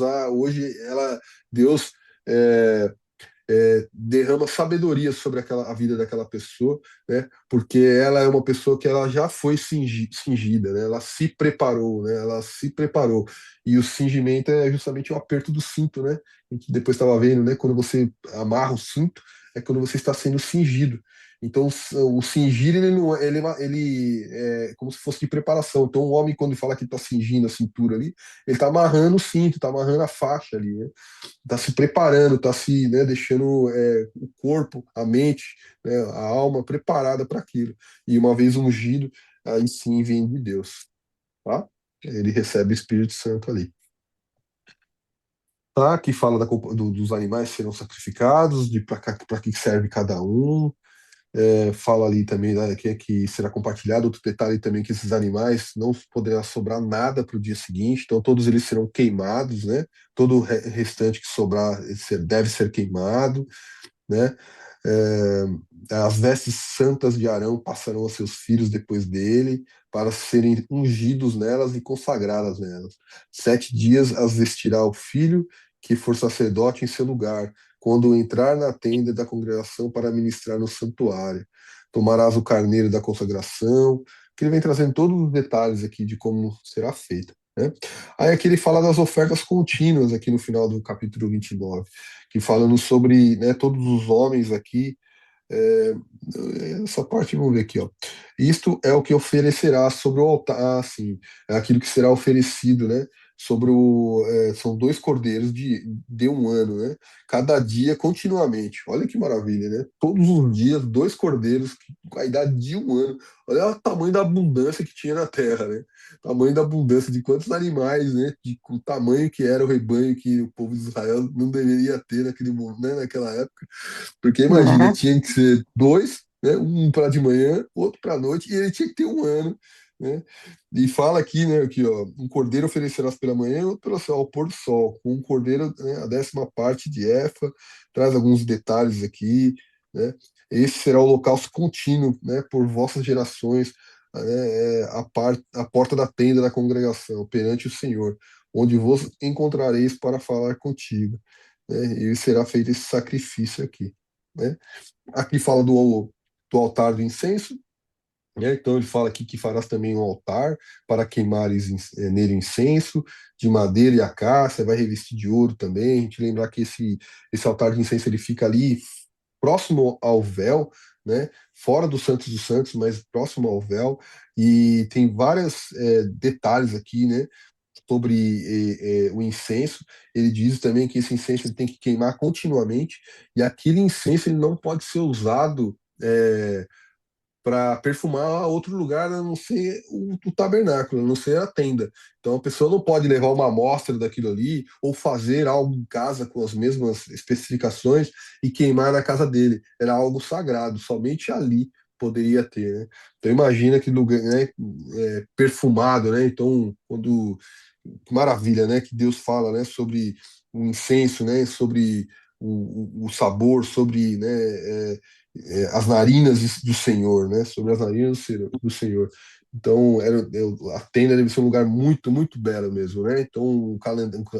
é, derrama sabedoria sobre a vida daquela pessoa, né? Porque ela é uma pessoa que ela já foi cingida, né? Ela se preparou, né? Ela se preparou. E o cingimento é justamente o aperto do cinto, né? A gente depois estava vendo, né? Quando você amarra o cinto, é quando você está sendo cingido. Então, o cingir, ele não, ele é como se fosse de preparação. Então, o homem, quando fala que está cingindo a cintura ali, ele está amarrando o cinto, está amarrando a faixa ali, né? Está se preparando, está se, né, deixando o corpo, a mente, né, a alma preparada para aquilo. E uma vez ungido, aí sim vem de Deus, tá? Ele recebe o Espírito Santo ali. Tá? Que fala dos animais que serão sacrificados, de para que serve cada um. Fala ali também, né, que será compartilhado. Outro detalhe também, que esses animais não poderá sobrar nada para o dia seguinte, então todos eles serão queimados, né? Todo o restante que sobrar deve ser queimado, né? É, as vestes santas de Arão passarão a seus filhos depois dele, para serem ungidos nelas e consagradas nelas. 7 dias as vestirá o filho que for sacerdote em seu lugar, quando entrar na tenda da congregação para ministrar no santuário. Tomarás o carneiro da consagração, que ele vem trazendo todos os detalhes aqui de como será feita, né? Aí aqui ele fala das ofertas contínuas, aqui no final do capítulo 29, que falando sobre, né, todos os homens aqui. é, Essa parte, vamos ver aqui, ó. Isto é o que oferecerá sobre o altar, assim, é aquilo que será oferecido, né? São 2 cordeiros de um ano, né? Cada dia continuamente. Olha que maravilha, né? Todos os dias, 2 cordeiros com a idade de um ano. Olha o tamanho da abundância que tinha na terra, né? Tamanho da abundância de quantos animais, né? O tamanho que era o rebanho que o povo de Israel não deveria ter naquele, né? Naquela época. Porque imagina, Uhum. tinha que ser 2, né, um para de manhã, outro para a noite, e ele tinha que ter um ano, né? E fala aqui, né, aqui, ó, um cordeiro oferecerás pela manhã, outro pelo sol, ao pôr do sol. Um cordeiro, né, a 10ª parte de efa, traz alguns detalhes aqui, né? Esse será o holocausto contínuo, né, por vossas gerações, né, a porta da tenda da congregação, perante o Senhor, onde vos encontrareis para falar contigo, né? E será feito esse sacrifício aqui, né? Aqui fala do altar do incenso, né? Então ele fala aqui que farás também um altar para queimares nele incenso, de madeira e acácia, vai revestir de ouro também. A gente lembrar que esse altar de incenso ele fica ali próximo ao véu, né? Fora do Santos dos Santos, mas próximo ao véu, e tem vários detalhes aqui, né? Sobre o incenso. Ele diz também que esse incenso ele tem que queimar continuamente, e aquele incenso ele não pode ser usado para perfumar outro lugar, a não ser o tabernáculo, a não ser a tenda. Então a pessoa não pode levar uma amostra daquilo ali ou fazer algo em casa com as mesmas especificações e queimar na casa dele. Era algo sagrado, somente ali poderia ter, né? Então imagina que lugar, né, perfumado, né? Então quando que maravilha, né? Que Deus fala, né? Sobre o incenso, né? Sobre o sabor, sobre, né? As narinas do Senhor, né? Sobre as narinas do Senhor. Então, a tenda deve ser um lugar muito, muito belo mesmo, né? Então,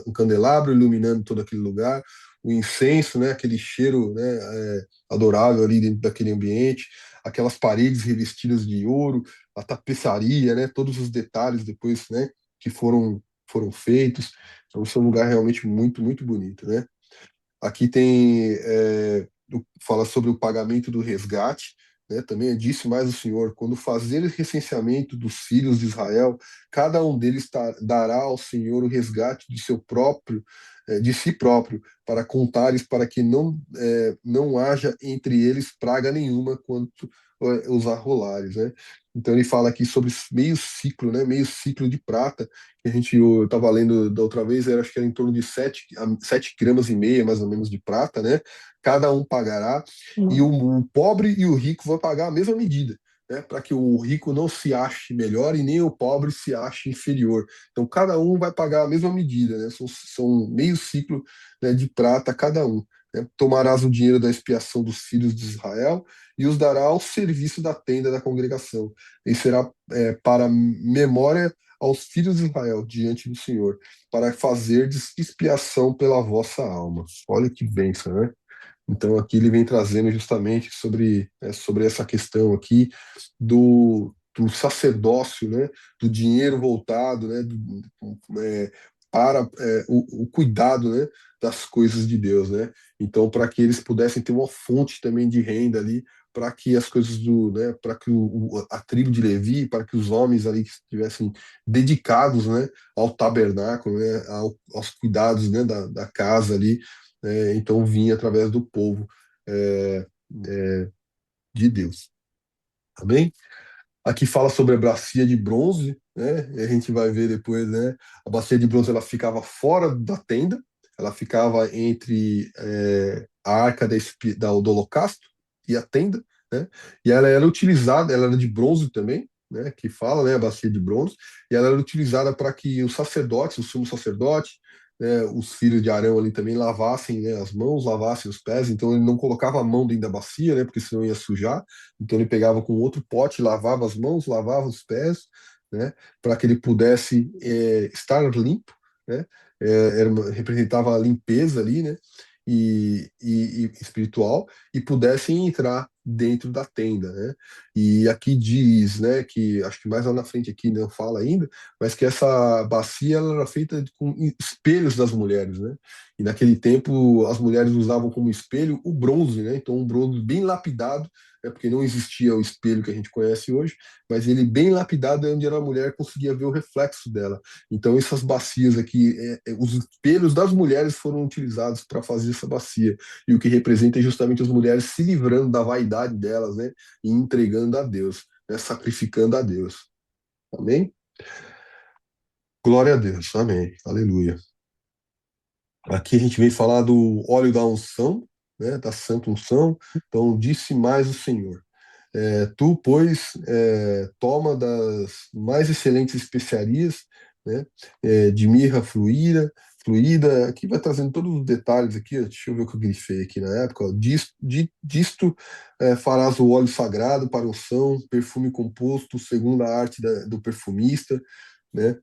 um candelabro iluminando todo aquele lugar, o incenso, né? Aquele cheiro, né? Adorável ali dentro daquele ambiente, aquelas paredes revestidas de ouro, a tapeçaria, né? Todos os detalhes depois, né? Que foram feitos. Então, isso é um lugar realmente muito, muito bonito, né? Aqui tem, fala sobre o pagamento do resgate, né? Também disse mais o Senhor, quando fazer o recenseamento dos filhos de Israel, cada um deles dará ao Senhor o resgate de seu próprio, de si próprio, para contares, para que não haja entre eles praga nenhuma quanto os arrolares, né? Então ele fala aqui sobre meio ciclo, né? Meio ciclo de prata, que eu estava lendo da outra vez, acho que era em torno de 7,5 gramas, mais ou menos, de prata, né? Cada um pagará, e o pobre e o rico vão pagar a mesma medida, né? Para que o rico não se ache melhor e nem o pobre se ache inferior. Então, cada um vai pagar a mesma medida, né? São meio ciclo, né, de prata cada um. Né? Tomarás o dinheiro da expiação dos filhos de Israel e os dará ao serviço da tenda da congregação. E será para memória aos filhos de Israel diante do Senhor, para fazerdes expiação pela vossa alma. Olha que bênção, né? Então aqui ele vem trazendo justamente sobre essa questão aqui do sacerdócio, né? Do dinheiro voltado, né? Para o cuidado, né? Das coisas de Deus, né? Então para que eles pudessem ter uma fonte também de renda ali para que as coisas né, para que a tribo de Levi, para que os homens ali que estivessem dedicados, né, ao tabernáculo, né, aos cuidados, né, da casa ali, então vinha através do povo é, é, de Deus. Amém? Aqui fala sobre a bacia de bronze, né? E a gente vai ver depois, né? A bacia de bronze ela ficava fora da tenda, ela ficava entre a arca do holocausto e a tenda, né? E ela era utilizada, ela era de bronze também, né? Que fala, né? A bacia de bronze, e ela era utilizada para que os sacerdotes, o sumo sacerdote, né, os filhos de Arão ali também lavassem, né, as mãos, lavassem os pés. Então ele não colocava a mão dentro da bacia, né? Porque senão ia sujar. Então ele pegava com outro pote, lavava as mãos, lavava os pés, né, para que ele pudesse estar limpo, né, representava a limpeza ali, né, e espiritual, e pudessem entrar dentro da tenda, né. E aqui diz, né, que acho que mais lá na frente aqui não fala ainda, mas que essa bacia ela era feita com espelhos das mulheres, né. E naquele tempo as mulheres usavam como espelho o bronze, né, então um bronze bem lapidado, porque não existia o espelho que a gente conhece hoje, mas ele bem lapidado é onde a mulher conseguia ver o reflexo dela. Então essas bacias aqui, os espelhos das mulheres foram utilizados para fazer essa bacia, e o que representa é justamente as mulheres se livrando da vaidade delas, né, e entregando a Deus, né, sacrificando a Deus. Amém? Glória a Deus, amém, aleluia. Aqui a gente vem falar do óleo da unção, né, da santa unção. Então disse mais o Senhor: tu, pois, toma das mais excelentes especiarias, né, de mirra fluída, aqui vai trazendo todos os detalhes aqui, ó, deixa eu ver o que eu grifei aqui na época, ó, disto farás o óleo sagrado para unção, perfume composto segundo a arte do perfumista, né?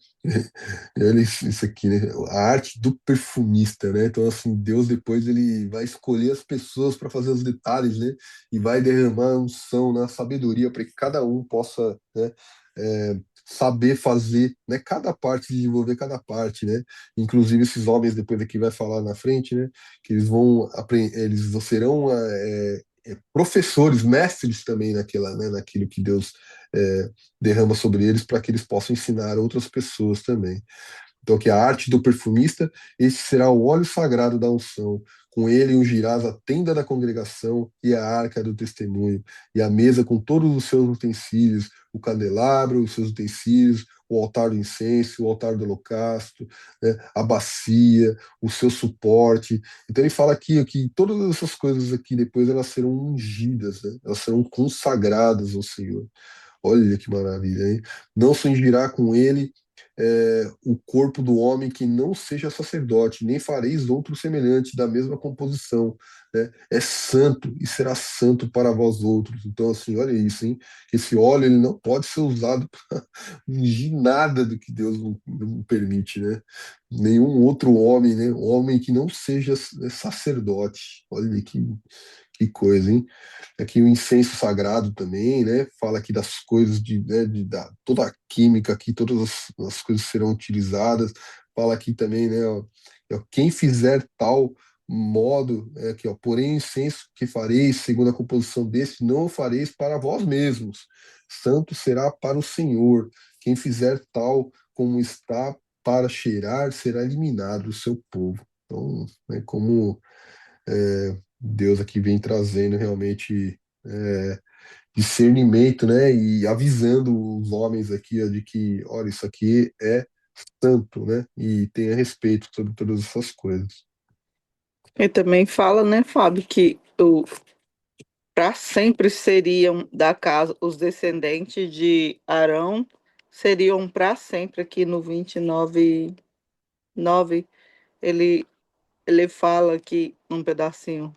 Olha isso aqui, né? A arte do perfumista, né? Então, assim, Deus depois ele vai escolher as pessoas para fazer os detalhes, né? E vai derramar unção na sabedoria para que cada um possa, né, saber fazer, né? Cada parte, desenvolver cada parte, né? Inclusive esses homens depois aqui vai falar na frente, né? Que eles vão aprender, eles serão professores, mestres também naquela, né? Naquilo que Deus é, derrama sobre eles para que eles possam ensinar outras pessoas também. Então, que a arte do perfumista, esse será o óleo sagrado da unção. Com ele ungirás a tenda da congregação e a arca do testemunho, e a mesa com todos os seus utensílios, o candelabro, os seus utensílios, o altar do incenso, o altar do holocausto, né, a bacia, o seu suporte. Então ele fala aqui que todas essas coisas aqui depois elas serão ungidas, né? Elas serão consagradas ao Senhor. Olha que maravilha, hein? Não se ungirá com ele o corpo do homem que não seja sacerdote, nem fareis outro semelhante da mesma composição, né? É santo e será santo para vós outros. Então, assim, olha isso, hein? Esse óleo ele não pode ser usado para ungir nada do que Deus não permite, né? Nenhum outro homem, né? Um homem que não seja sacerdote. Olha que coisa, hein? Aqui o incenso sagrado também, né? Fala aqui das coisas toda a química aqui, todas as coisas serão utilizadas. Fala aqui também, né? Ó, quem fizer tal modo, aqui, ó, porém o incenso que fareis, segundo a composição deste, não o fareis para vós mesmos. Santo será para o Senhor. Quem fizer tal como está para cheirar, será eliminado do seu povo. Então, né, como Deus aqui vem trazendo realmente discernimento, né, e avisando os homens aqui, ó, de que, olha, isso aqui é santo, né, e tenha respeito sobre todas essas coisas. E também fala, né, Fábio, que o para sempre seriam da casa, os descendentes de Arão seriam para sempre. Aqui no 29:9 ele, ele fala aqui um pedacinho.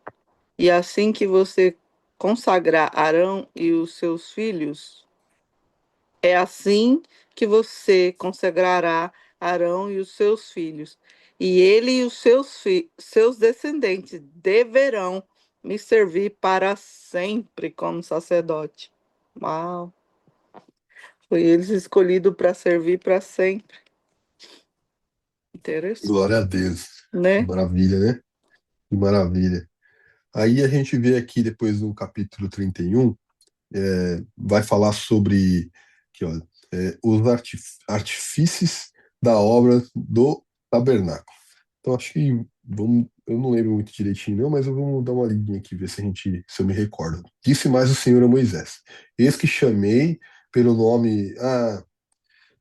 E assim que você consagrar Arão e os seus filhos, é assim que você consagrará Arão e os seus filhos. E ele e os seus descendentes deverão me servir para sempre como sacerdote. Uau! Foi eles escolhidos para servir para sempre. Interessante, Glória a Deus. Que né? maravilha, né? Que maravilha. Aí a gente vê aqui depois no capítulo 31, vai falar sobre aqui, ó, os artifícios da obra do tabernáculo. Então acho que vamos, eu não lembro muito direitinho não, mas eu vou dar uma lidinha aqui, ver se eu me recordo. Disse mais o Senhor a Moisés: Eis que chamei pelo nome.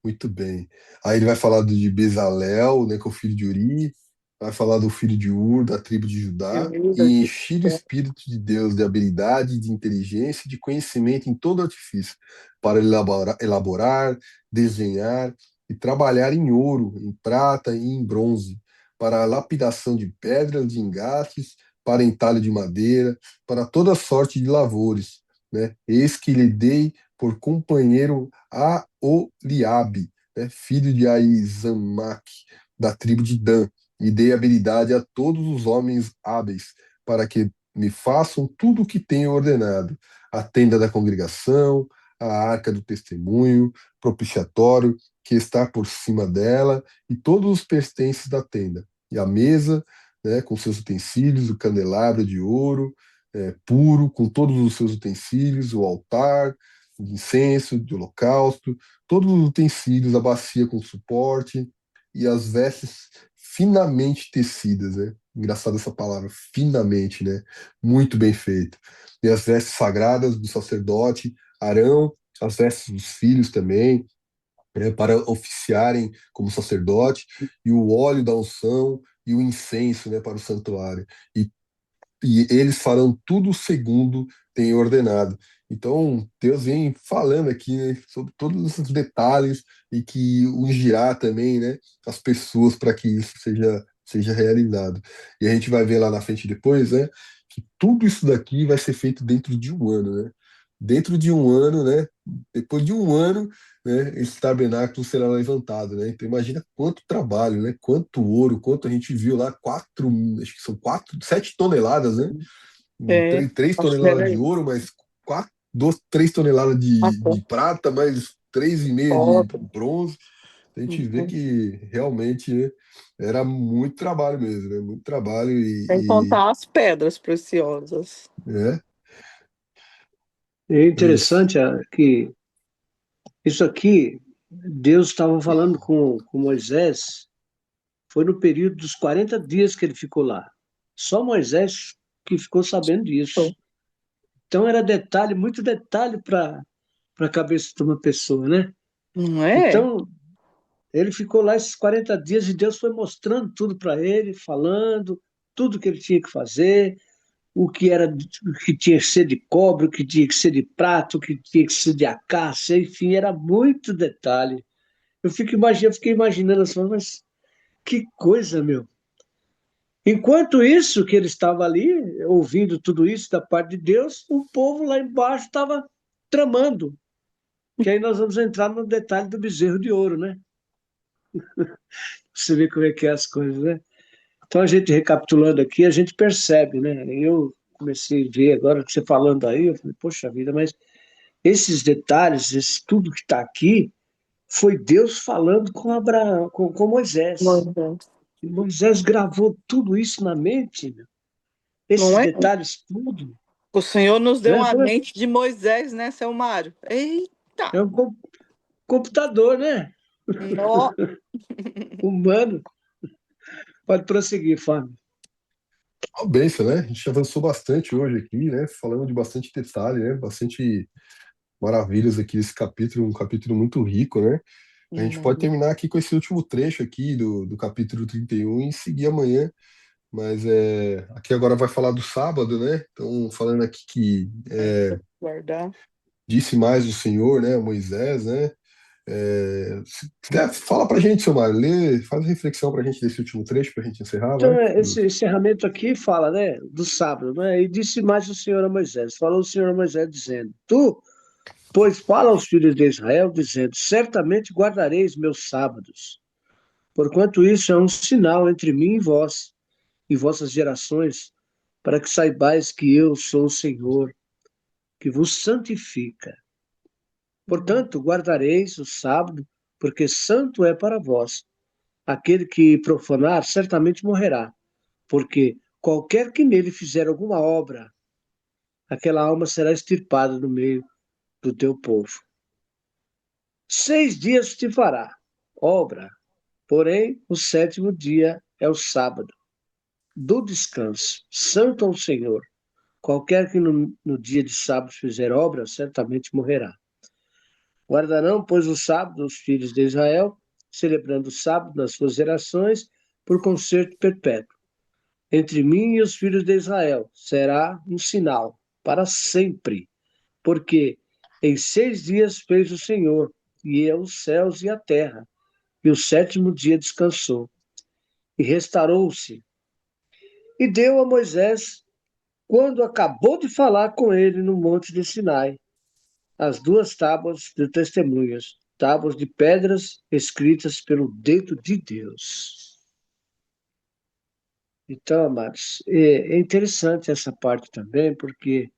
Muito bem. Aí ele vai falar de Bezalel, né, que é o filho de Uri, vai falar do filho de Ur, da tribo de Judá, e enchi do Espírito de Deus de habilidade, de inteligência, e de conhecimento em todo artifício, para elaborar, desenhar e trabalhar em ouro, em prata e em bronze, para a lapidação de pedras, de engastes, para entalho de madeira, para toda sorte de lavores, né? Eis que lhe dei por companheiro a Oliabe, né, filho de Aizamaque, da tribo de Dan, e dei habilidade a todos os homens hábeis, para que me façam tudo o que tenho ordenado: a tenda da congregação, a arca do testemunho, propiciatório, que está por cima dela, e todos os pertences da tenda, e a mesa, né, com seus utensílios, o candelabro de ouro, puro, com todos os seus utensílios, o altar, de incenso, de holocausto, todos os utensílios, a bacia com suporte e as vestes finamente tecidas, né? Engraçada essa palavra, finamente, né? Muito bem feito. E as vestes sagradas do sacerdote Arão, as vestes dos filhos também, né, para oficiarem como sacerdote, e o óleo da unção e o incenso, né, para o santuário. E eles farão tudo segundo tem ordenado. Então, Deus vem falando aqui, né, sobre todos esses detalhes e que ungirá também, né, as pessoas para que isso seja realizado. E a gente vai ver lá na frente depois, né, que tudo isso daqui vai ser feito dentro de um ano, né? Dentro de um ano, né? Depois de um ano, né, esse tabernáculo será levantado, né? Então imagina quanto trabalho, né? Quanto ouro, quanto a gente viu lá, acho que são 4, 7 toneladas, né? É, Três acho que toneladas era de isso. ouro, mais 3 toneladas de Até. prata, mais 3,5 de Foto. bronze. A gente vê Uhum. que realmente, né, era muito trabalho mesmo, né? Muito trabalho Sem contar as pedras preciosas. é, É isso. interessante que isso aqui, Deus estava falando com Moisés, foi no período dos 40 dias que ele ficou lá. Só Moisés que ficou sabendo disso. Então era detalhe, muito detalhe para a cabeça de uma pessoa, né? Não é? Então ele ficou lá esses 40 dias e Deus foi mostrando tudo para ele, falando tudo que ele tinha que fazer, o que tinha que ser de cobre, o que tinha que ser de prata, o que tinha que ser de acácia, enfim, era muito detalhe. Eu fiquei imaginando assim, mas que coisa, meu. Enquanto isso, que ele estava ali, ouvindo tudo isso da parte de Deus, o povo lá embaixo estava tramando. Que aí nós vamos entrar no detalhe do bezerro de ouro, né? Você vê como é que é as coisas, né? Então, a gente recapitulando aqui, a gente percebe, né? Eu comecei a ver agora que você falando aí, eu falei, poxa vida, mas esses detalhes, esse tudo que está aqui, foi Deus falando com Abraão, com Moisés. Moisés. E Moisés gravou tudo isso na mente, meu. Não Esses é? detalhes, tudo. O Senhor nos deu Né? uma mente de Moisés, né, seu Mário? Eita! É um computador, né? Nó! Humano. Pode prosseguir, Fábio. Uma benção, né? A gente avançou bastante hoje aqui, né? Falando de bastante detalhe, né? Bastante maravilhas aqui desse capítulo, um capítulo muito rico, né? A gente pode terminar aqui com esse último trecho aqui do capítulo 31 e seguir amanhã, mas aqui agora vai falar do sábado, né? Então, falando aqui que Guardar. disse mais o Senhor, né? Moisés, né? Se quiser, fala pra gente, seu Mário, lê, faz uma reflexão pra gente desse último trecho pra gente encerrar, vai? Então, esse encerramento aqui fala, né, do sábado, né? E disse mais o Senhor a Moisés. Falou o Senhor a Moisés, dizendo: Tu, pois, fala aos filhos de Israel, dizendo: Certamente guardareis meus sábados, porquanto isso é um sinal entre mim e vossas gerações, para que saibais que eu sou o Senhor, que vos santifica. Portanto, guardareis o sábado, porque santo é para vós. Aquele que profanar certamente morrerá, porque qualquer que nele fizer alguma obra, aquela alma será extirpada do meio do teu povo. 6 dias te fará obra, porém o sétimo dia é o sábado, do descanso, santo ao Senhor. Qualquer que no dia de sábado fizer obra, certamente morrerá. Guardarão, pois, o sábado os filhos de Israel, celebrando o sábado nas suas gerações, por concerto perpétuo. Entre mim e os filhos de Israel será um sinal para sempre, porque em 6 dias fez o Senhor, e os céus e a terra, e o sétimo dia descansou, e restaurou-se. E deu a Moisés, quando acabou de falar com ele no monte de Sinai, as 2 tábuas de testemunhas, tábuas de pedras escritas pelo dedo de Deus. Então, amados, é interessante essa parte também, porque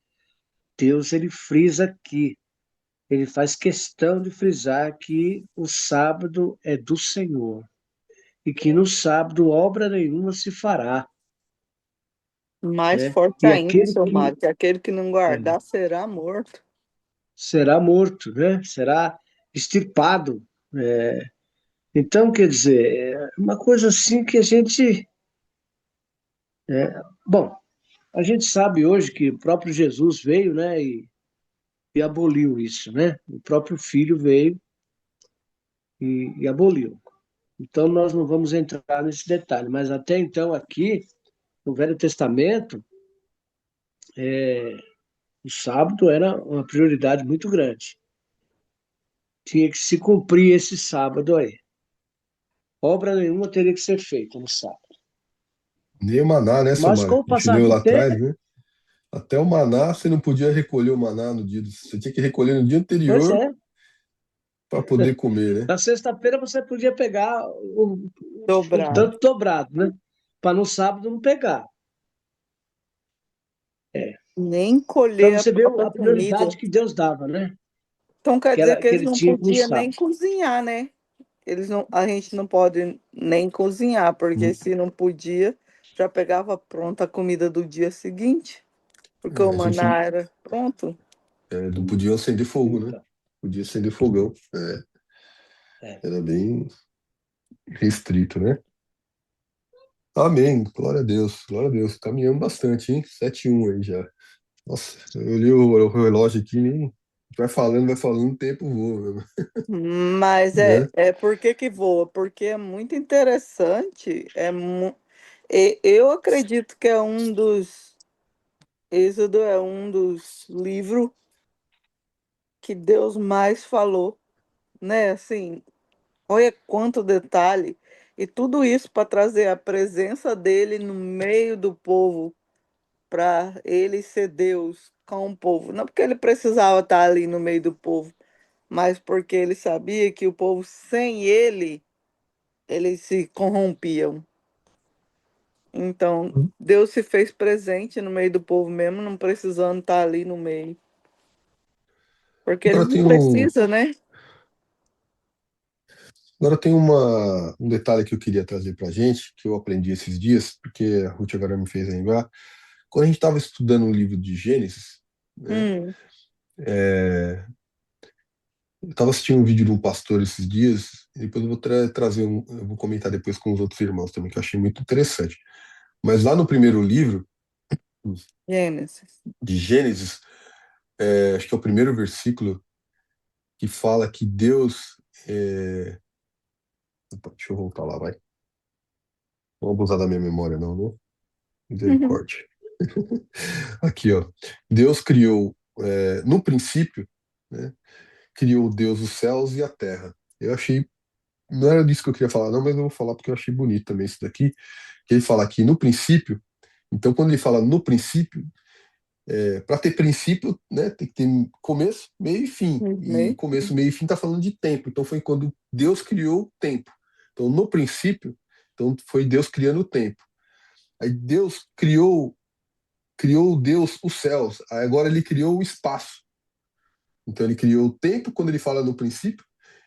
Deus ele frisa aqui, ele faz questão de frisar que o sábado é do Senhor e que no sábado obra nenhuma se fará, Mais né? forte E ainda, aquele seu que Mário, que aquele que não é, guardar será morto. será morto, né? Será extirpado. Então, quer dizer, é uma coisa assim que a gente, bom, a gente sabe hoje que o próprio Jesus veio, né? E aboliu isso, né? O próprio Filho veio e aboliu. Então, nós não vamos entrar nesse detalhe, mas até então, aqui, no Velho Testamento, o sábado era uma prioridade muito grande. Tinha que se cumprir esse sábado aí. Obra nenhuma teria que ser feita no sábado. Nem o maná, né, seu Mas com Mário? o A gente passar leu do lá tempo, atrás, né? Até o maná, você não podia recolher o maná no dia. Você tinha que recolher no dia pois anterior é, para poder comer, né? na sexta-feira você podia pegar o Dobrado. tanto dobrado, né? Para no sábado não pegar. Nem Para colher a você ver própria a prioridade comida. que Deus dava, né? Então quer dizer que Que eles ele não tinha com o podiam nem sábado. cozinhar, né? Eles não, a gente não pode nem cozinhar, porque se não podia, já pegava pronta a comida do dia seguinte, porque o A gente maná era pronto. não podia acender fogo, né? Então, Podia acender fogão. é. Era bem restrito, né? Amém. Glória a Deus. Glória a Deus. Caminhamos bastante, hein? 7:01 aí já. Nossa, eu olhei o relógio aqui, nem vai falando, o tempo voa, Mas né? é por que voa? Porque é muito interessante. Eu acredito que é um dos. Êxodo é um dos livros que Deus mais falou, né? Assim, olha quanto detalhe. E tudo isso para trazer a presença dele no meio do povo, para ele ser Deus com o povo. Não porque ele precisava estar ali no meio do povo, mas porque ele sabia que o povo sem ele, eles se corrompiam. Então, Deus se fez presente no meio do povo mesmo, não precisando estar ali no meio. Porque ele Agora não tem precisa, né? agora tem um detalhe que eu queria trazer pra gente, que eu aprendi esses dias, porque a Ruth agora me fez lembrar. Quando a gente estava estudando o livro de Gênesis, né? Hum, é, eu estava assistindo um vídeo de um pastor esses dias, e depois eu vou trazer eu vou comentar depois com os outros irmãos também, que eu achei muito interessante. Mas lá no primeiro livro Gênesis. de Gênesis, acho que é o primeiro versículo que fala que Deus. Opa, deixa eu voltar lá, vai. Não vou abusar da minha memória, não, né? Misericórdia. Aqui, ó. Deus criou, no princípio, né? Criou Deus os céus e a terra. Eu achei. Não era disso que eu queria falar, não, mas eu vou falar porque eu achei bonito também isso daqui. Que ele fala aqui no princípio. Então, quando ele fala no princípio, para ter princípio, né, tem que ter começo, meio e fim. E Né? começo, meio e fim está falando de tempo. Então foi quando Deus criou o tempo. Então no princípio, então foi Deus criando o tempo. Aí Deus criou Deus os céus. Aí agora ele criou o espaço. Então ele criou o tempo quando ele fala no princípio.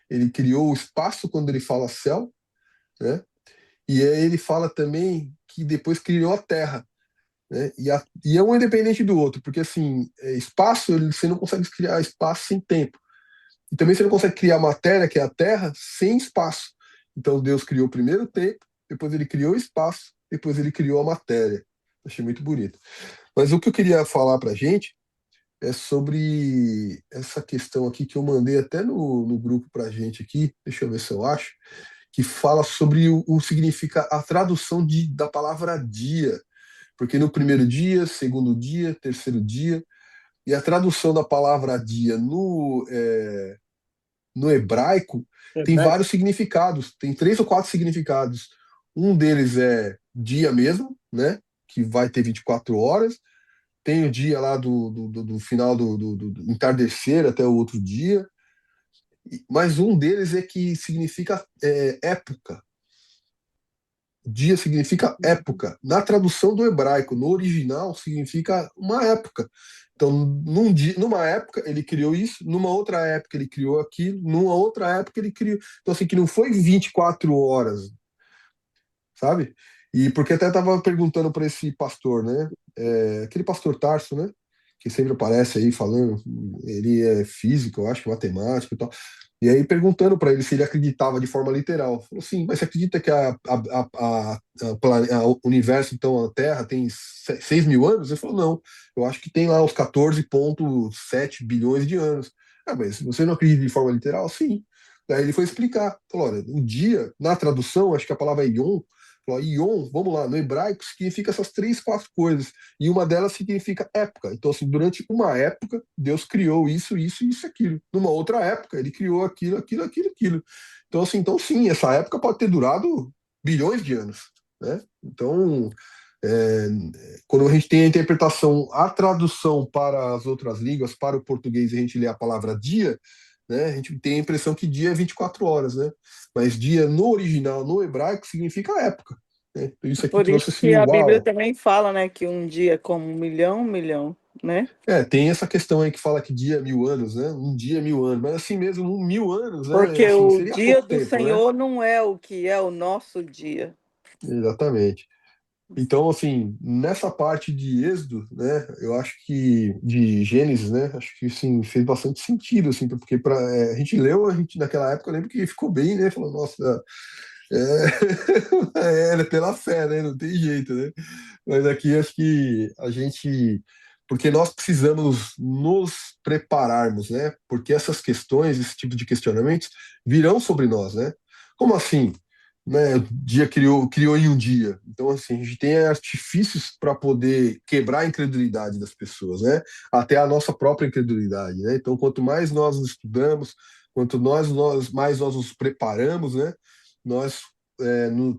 Ele criou o espaço quando ele fala céu, né? E aí ele fala também que depois criou a terra. né? E é um independente do outro, porque assim, espaço, você não consegue criar espaço sem tempo. E também você não consegue criar matéria, que é a Terra, sem espaço. Então Deus criou primeiro o tempo, depois ele criou o espaço, depois ele criou a matéria. Achei muito bonito. Mas o que eu queria falar pra gente é sobre essa questão aqui que eu mandei até no grupo pra gente aqui, deixa eu ver se eu acho, que fala sobre o significa a tradução da palavra dia. Porque no primeiro dia, segundo dia, terceiro dia, e a tradução da palavra dia no hebraico tem Hebraico. vários significados, tem 3 ou 4 significados. Um deles é dia mesmo, né? Que vai ter 24 horas. Tem o dia lá do final do entardecer até o outro dia. Mas um deles é que significa época. Dia significa época. Na tradução do hebraico, no original, significa uma época. Então, numa época ele criou isso, numa outra época ele criou aquilo, numa outra época ele criou. Então, assim, que não foi 24 horas, sabe? E porque até estava perguntando para esse pastor, né? Aquele pastor Tarso, né? Que sempre aparece aí falando, ele é físico, eu acho, matemático e tal. E aí perguntando para ele se ele acreditava de forma literal. Falou assim, mas você acredita que o universo, então a Terra, tem 6 mil anos? Ele falou, não, eu acho que tem lá os 14,7 bilhões de anos. Ah, mas você não acredita de forma literal? Sim. Daí ele foi explicar. Falou, olha, o dia, na tradução, acho que a palavra é Yom, falou, Yom, vamos lá, no hebraico significa essas 3, 4 coisas. E uma delas significa época. Então, assim, durante uma época, Deus criou isso, isso, isso, aquilo. Numa outra época, ele criou aquilo, aquilo, aquilo, aquilo. Então, assim, então sim, essa época pode ter durado bilhões de anos, né? Então, é, quando a gente tem a interpretação, a tradução para as outras línguas, para o português, a gente lê a palavra dia, né? A gente tem a impressão que dia é 24 horas, né? Mas dia no original, no hebraico, significa época, né? Então, isso aqui Por trouxe isso assim, que a Bíblia uau! também fala, né, que um dia é como um milhão, né? Tem essa questão aí que fala que dia é 1000 anos, né? Um dia é 1000 anos, mas assim mesmo, 1000 anos, né? Porque Assim, o seria dia pouco do tempo, né? Senhor não é o que é o nosso dia. Exatamente. Então, assim, nessa parte de Êxodo, né, eu acho que de Gênesis, né, acho que sim, fez bastante sentido, assim, porque a gente leu, a gente naquela época eu lembro que ficou bem, né, falou, nossa, era pela fé, né, não tem jeito, né, mas aqui acho que a gente, porque nós precisamos nos prepararmos, né, porque essas questões, esse tipo de questionamentos virão sobre nós, né, como assim? Né, o dia criou em um dia. Então, assim, a gente tem artifícios para poder quebrar a incredulidade das pessoas, né? Até a nossa própria incredulidade, né? Então, quanto mais nós estudamos, quanto mais nós nos preparamos, né? Nós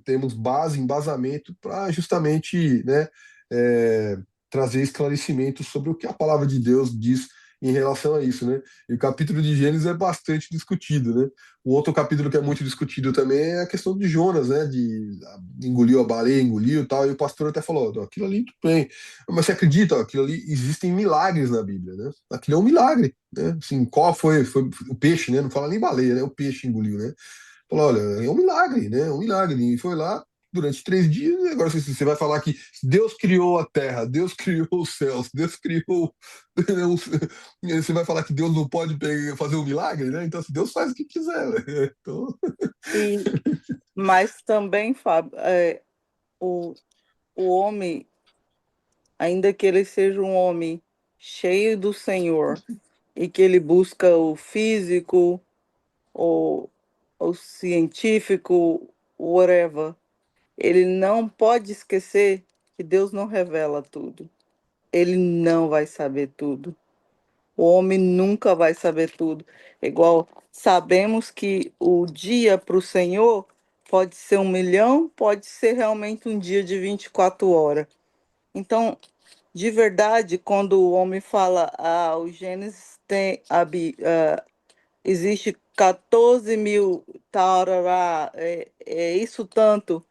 temos base, embasamento para justamente, né? é, trazer esclarecimento sobre o que a palavra de Deus diz em relação a isso, né? E o capítulo de Gênesis é bastante discutido, né? O outro capítulo que é muito discutido também é a questão de Jonas, né? De engoliu a baleia, engoliu e tal. E o pastor até falou: "Ó, aquilo ali tudo bem. Mas você acredita? Ó, aquilo ali existem milagres na Bíblia, né? Aquilo é um milagre, né? Assim, qual foi o peixe, né? Não fala nem baleia, né? O peixe engoliu, né? Falou: olha, é um milagre, né? É um milagre. E foi lá durante 3 dias. E agora você vai falar que Deus criou a terra, Deus criou os céus, Deus criou. Você vai falar que Deus não pode fazer um milagre, né? Então, assim, Deus faz o que quiser, né? Então, E, mas também, Fábio, o, o homem, ainda que ele seja um homem cheio do Senhor e que ele busca o físico, o, o científico, whatever, ele não pode esquecer que Deus não revela tudo. Ele não vai saber tudo. O homem nunca vai saber tudo. Igual sabemos que o dia para o Senhor pode ser 1 milhão, pode ser realmente um dia de 24 horas. Então, de verdade, quando o homem fala, o Gênesis tem, existe 14 mil, tarará, isso tanto,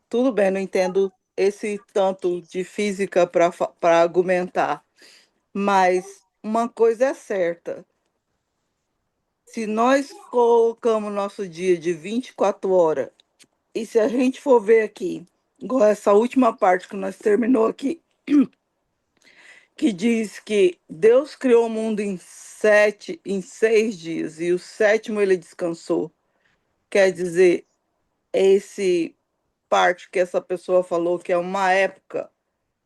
tudo bem, não entendo esse tanto de física para argumentar, mas uma coisa é certa, se nós colocamos nosso dia de 24 horas, e se a gente for ver aqui, igual essa última parte que nós terminou aqui, que diz que Deus criou o mundo em 6 dias, e o sétimo ele descansou. Quer dizer, esse parte que essa pessoa falou que é uma época,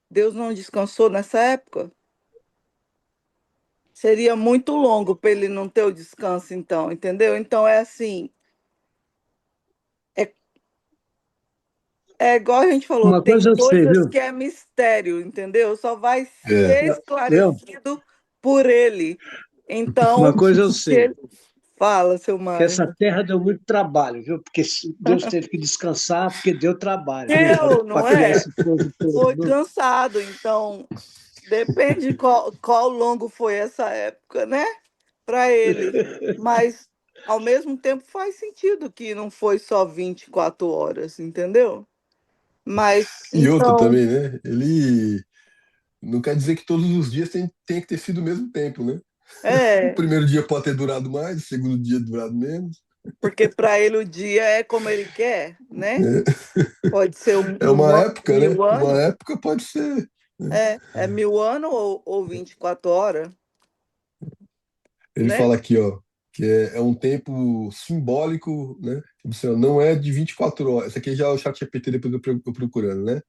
Deus não descansou nessa época? Seria muito longo para ele não ter o descanso, então, entendeu? Então é assim, é, é igual a gente falou, Uma tem coisa eu sei, coisas viu? que é mistério, entendeu? Só vai É. ser Viu? esclarecido por ele. Uma Então, coisa eu se sei, ele fala, seu que essa Mário. terra deu muito trabalho, viu? Porque Deus teve que descansar, porque deu trabalho, viu? Eu, Para não criar é? esse povo todo, Foi viu? cansado, então depende de qual longo foi essa época, né? Para ele. Mas, ao mesmo tempo, faz sentido que não foi só 24 horas, entendeu? Mas, E outra então, também, né? Ele não quer dizer que todos os dias tem que ter sido o mesmo tempo, né? O é, primeiro dia pode ter durado mais, o segundo dia durado menos. porque para ele o dia é como ele quer, né? É, Pode ser é uma época, né? 1000 Uma anos, época pode ser, né? é 1000 anos ou 24 horas, Ele né? fala aqui, ó, que é um tempo simbólico, né? Tipo assim, ó, não é de 24 horas. Esse aqui já é o ChatGPT, depois eu procurando, né?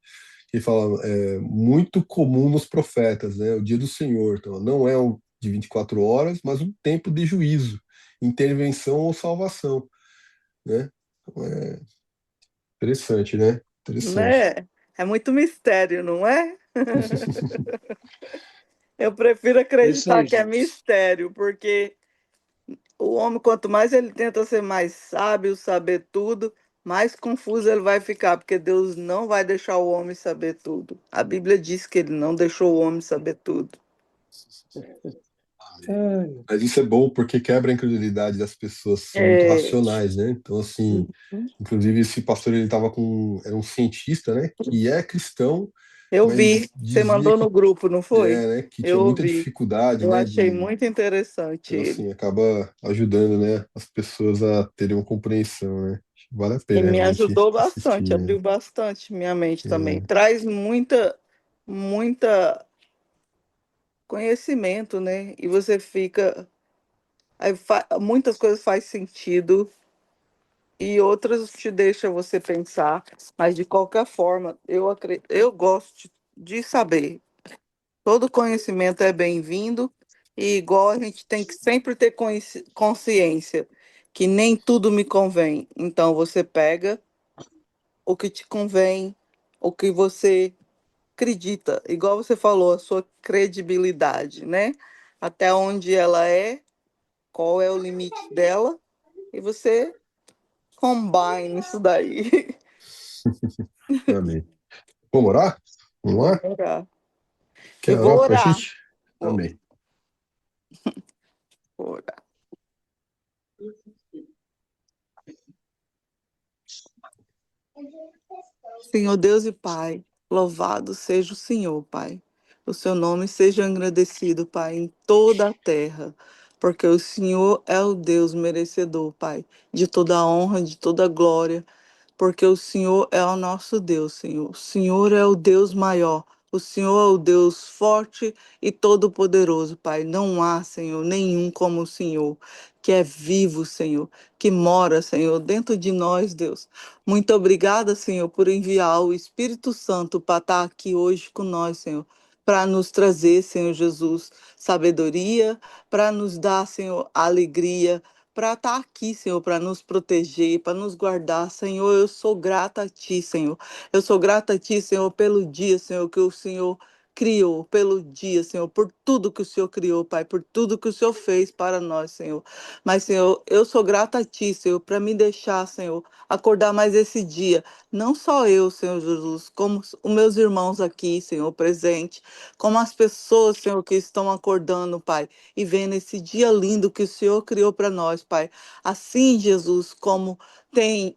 Ele fala, muito comum nos profetas, né? O dia do Senhor. Então, não é de 24 horas, mas um tempo de juízo, intervenção ou salvação, né? Então, é interessante, né? Interessante. Né? É muito mistério, não é? Eu prefiro É isso acreditar aí, que é gente. mistério, porque o homem, quanto mais ele tenta ser mais sábio, saber tudo, mais confuso ele vai ficar, porque Deus não vai deixar o homem saber tudo. A Bíblia diz que ele não deixou o homem saber tudo. Ai, Mas isso é bom porque quebra a incredulidade das pessoas que são muito É, racionais, né? Então, assim, inclusive esse pastor, ele tava era um cientista, né? Que é cristão, eu vi, mas você dizia mandou no grupo, não foi? né, que tinha Eu muita ouvi. dificuldade, Eu né? achei muito interessante Então, ele. assim, acaba ajudando, né? As pessoas a terem uma compreensão, né? Vale a E pena me realmente ajudou bastante, assistir, né? abriu bastante minha mente também. É, Traz muita conhecimento, né? E você fica. Muitas coisas faz sentido e outras te deixam você pensar. Mas de qualquer forma, eu gosto de saber. Todo conhecimento é bem-vindo, e igual a gente tem que sempre ter consciência que nem tudo me convém. Então você pega o que te convém, o que você acredita, igual você falou, a sua credibilidade, né? Até onde ela é, qual é o limite dela, e você combine isso daí. amém. Vamos orar? Vamos Vamos lá? orar. Quer Eu vou orar pra orar. gente? Vou, Amém. vou orar. Senhor Deus e Pai, louvado seja o Senhor, Pai. O seu nome seja engrandecido, Pai, em toda a terra, porque o Senhor é o Deus merecedor, Pai, de toda a honra, de toda a glória, porque o Senhor é o nosso Deus, Senhor. O Senhor é o Deus maior. O Senhor é o Deus forte e todo-poderoso, Pai. Não há, Senhor, nenhum como o Senhor, que é vivo, Senhor, que mora, Senhor, dentro de nós, Deus. Muito obrigada, Senhor, por enviar o Espírito Santo para estar aqui hoje com nós, Senhor, para nos trazer, Senhor Jesus, sabedoria, para nos dar, Senhor, alegria, para estar aqui, Senhor, para nos proteger, para nos guardar, Senhor. Eu sou grata a Ti, Senhor. Eu sou grata a Ti, Senhor, pelo dia, Senhor, que o Senhor criou, pelo dia, Senhor, por tudo que o Senhor criou, Pai, por tudo que o Senhor fez para nós, Senhor. Mas, Senhor, eu sou grata a Ti, Senhor, para me deixar, Senhor, acordar mais esse dia. Não só eu, Senhor Jesus, como os meus irmãos aqui, Senhor, presente, como as pessoas, Senhor, que estão acordando, Pai, e vendo esse dia lindo que o Senhor criou para nós, Pai. Assim, Jesus, como tem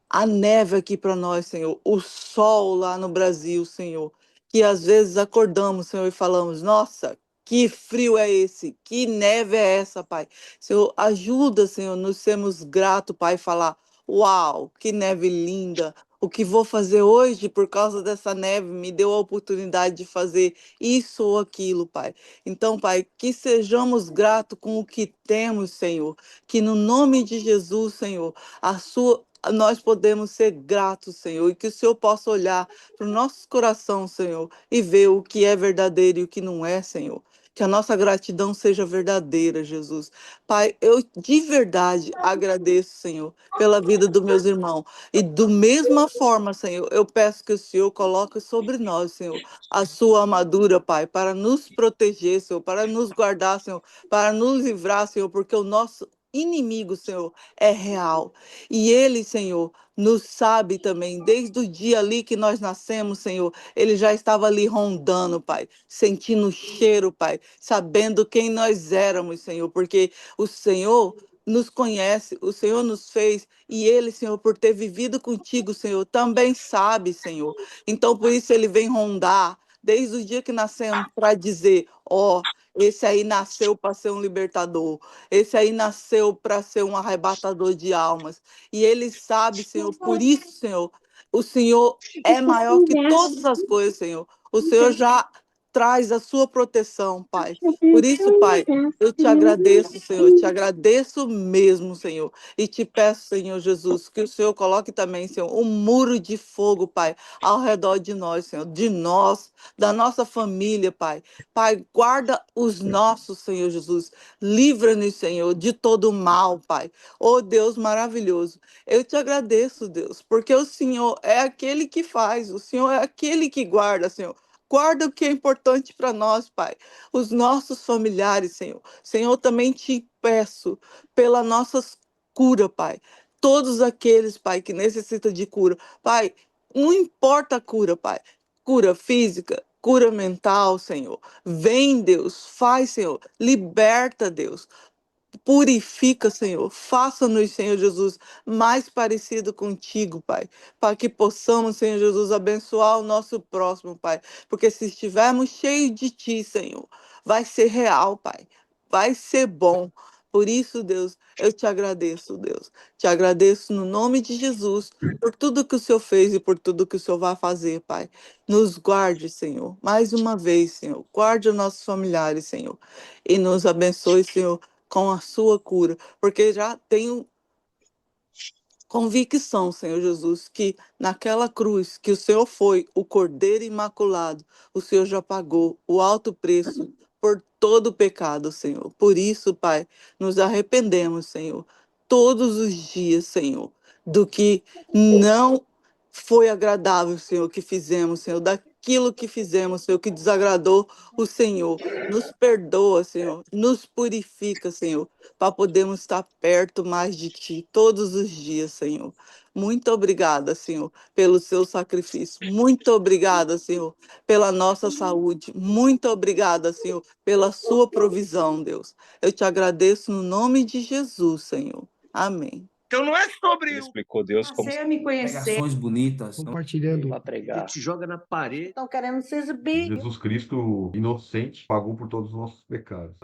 a neve aqui para nós, Senhor, o sol lá no Brasil, Senhor, que às vezes acordamos, Senhor, e falamos: nossa, que frio é esse? Que neve é essa, Pai? Senhor, ajuda, Senhor, nos sermos gratos, Pai, falar: uau, que neve linda! o que vou fazer hoje por causa dessa neve me deu a oportunidade de fazer isso ou aquilo, Pai. Então, Pai, que sejamos gratos com o que temos, Senhor. Que no nome de Jesus, Senhor, nós podemos ser gratos, Senhor, e que o Senhor possa olhar para o nosso coração, Senhor, e ver o que é verdadeiro e o que não é, Senhor. Que a nossa gratidão seja verdadeira, Jesus. Pai, eu de verdade agradeço, Senhor, pela vida dos meus irmãos. E do mesma forma, Senhor, eu peço que o Senhor coloque sobre nós, Senhor, a sua armadura, Pai, para nos proteger, Senhor, para nos guardar, Senhor, para nos livrar, Senhor, porque o nosso inimigo, Senhor, é real. E ele, Senhor, nos sabe também, desde o dia ali que nós nascemos, Senhor, ele já estava ali rondando, Pai, sentindo o cheiro, Pai, sabendo quem nós éramos, Senhor, porque o Senhor nos conhece, o Senhor nos fez, e ele, Senhor, por ter vivido contigo, Senhor, também sabe, Senhor. Então, por isso ele vem rondar, desde o dia que nascemos, para dizer, ó, esse aí nasceu para ser um libertador, esse aí nasceu para ser um arrebatador de almas. E ele sabe, Senhor, por isso, Senhor, o Senhor é maior que todas as coisas, Senhor. O Senhor já traz a sua proteção, Pai. Por isso, Pai, eu te agradeço, Senhor, eu te agradeço mesmo, Senhor. E te peço, Senhor Jesus, que o Senhor coloque também, Senhor, um muro de fogo, Pai, ao redor de nós, Senhor, de nós, da nossa família, Pai. Pai, guarda os nossos, Senhor Jesus. Livra-nos, Senhor, de todo mal, Pai. Oh, Deus maravilhoso. Eu te agradeço, Deus, porque o Senhor é aquele que faz, o Senhor é aquele que guarda, Senhor. Guarda o que é importante para nós, Pai. Os nossos familiares, Senhor. Senhor, também te peço pela nossa cura, Pai. Todos aqueles, Pai, que necessitam de cura. Pai, não importa a cura, Pai. Cura física, cura mental, Senhor. Vem, Deus. Faz, Senhor. Liberta, Deus. Purifica, Senhor. Faça-nos, Senhor Jesus, mais parecido contigo, Pai. Para que possamos, Senhor Jesus, abençoar o nosso próximo, Pai. Porque se estivermos cheios de Ti, Senhor, vai ser real, Pai. Vai ser bom. Por isso, Deus, eu te agradeço, Deus. Te agradeço no nome de Jesus, por tudo que o Senhor fez e por tudo que o Senhor vai fazer, Pai. Nos guarde, Senhor. Mais uma vez, Senhor. Guarde os nossos familiares, Senhor. E nos abençoe, Senhor, com a sua cura, porque já tenho convicção, Senhor Jesus, que naquela cruz que o Senhor foi, o Cordeiro Imaculado, o Senhor já pagou o alto preço por todo o pecado, Senhor. Por isso, Pai, nos arrependemos, Senhor, todos os dias, Senhor, do que não foi agradável, Senhor, que fizemos, Senhor, daquilo que fizemos, Senhor, que desagradou o Senhor. Nos perdoa, Senhor, nos purifica, Senhor, para podermos estar perto mais de Ti todos os dias, Senhor. Muito obrigada, Senhor, pelo seu sacrifício. Muito obrigada, Senhor, pela nossa saúde. Muito obrigada, Senhor, pela sua provisão, Deus. Eu te agradeço no nome de Jesus, Senhor. Amém. Então não é sobre Ele o explicou Deus como Você a me conhecer Pregações bonitas. Compartilhando. para que pregar. te joga na parede. Estão querendo se exibir. Jesus Cristo inocente pagou por todos os nossos pecados.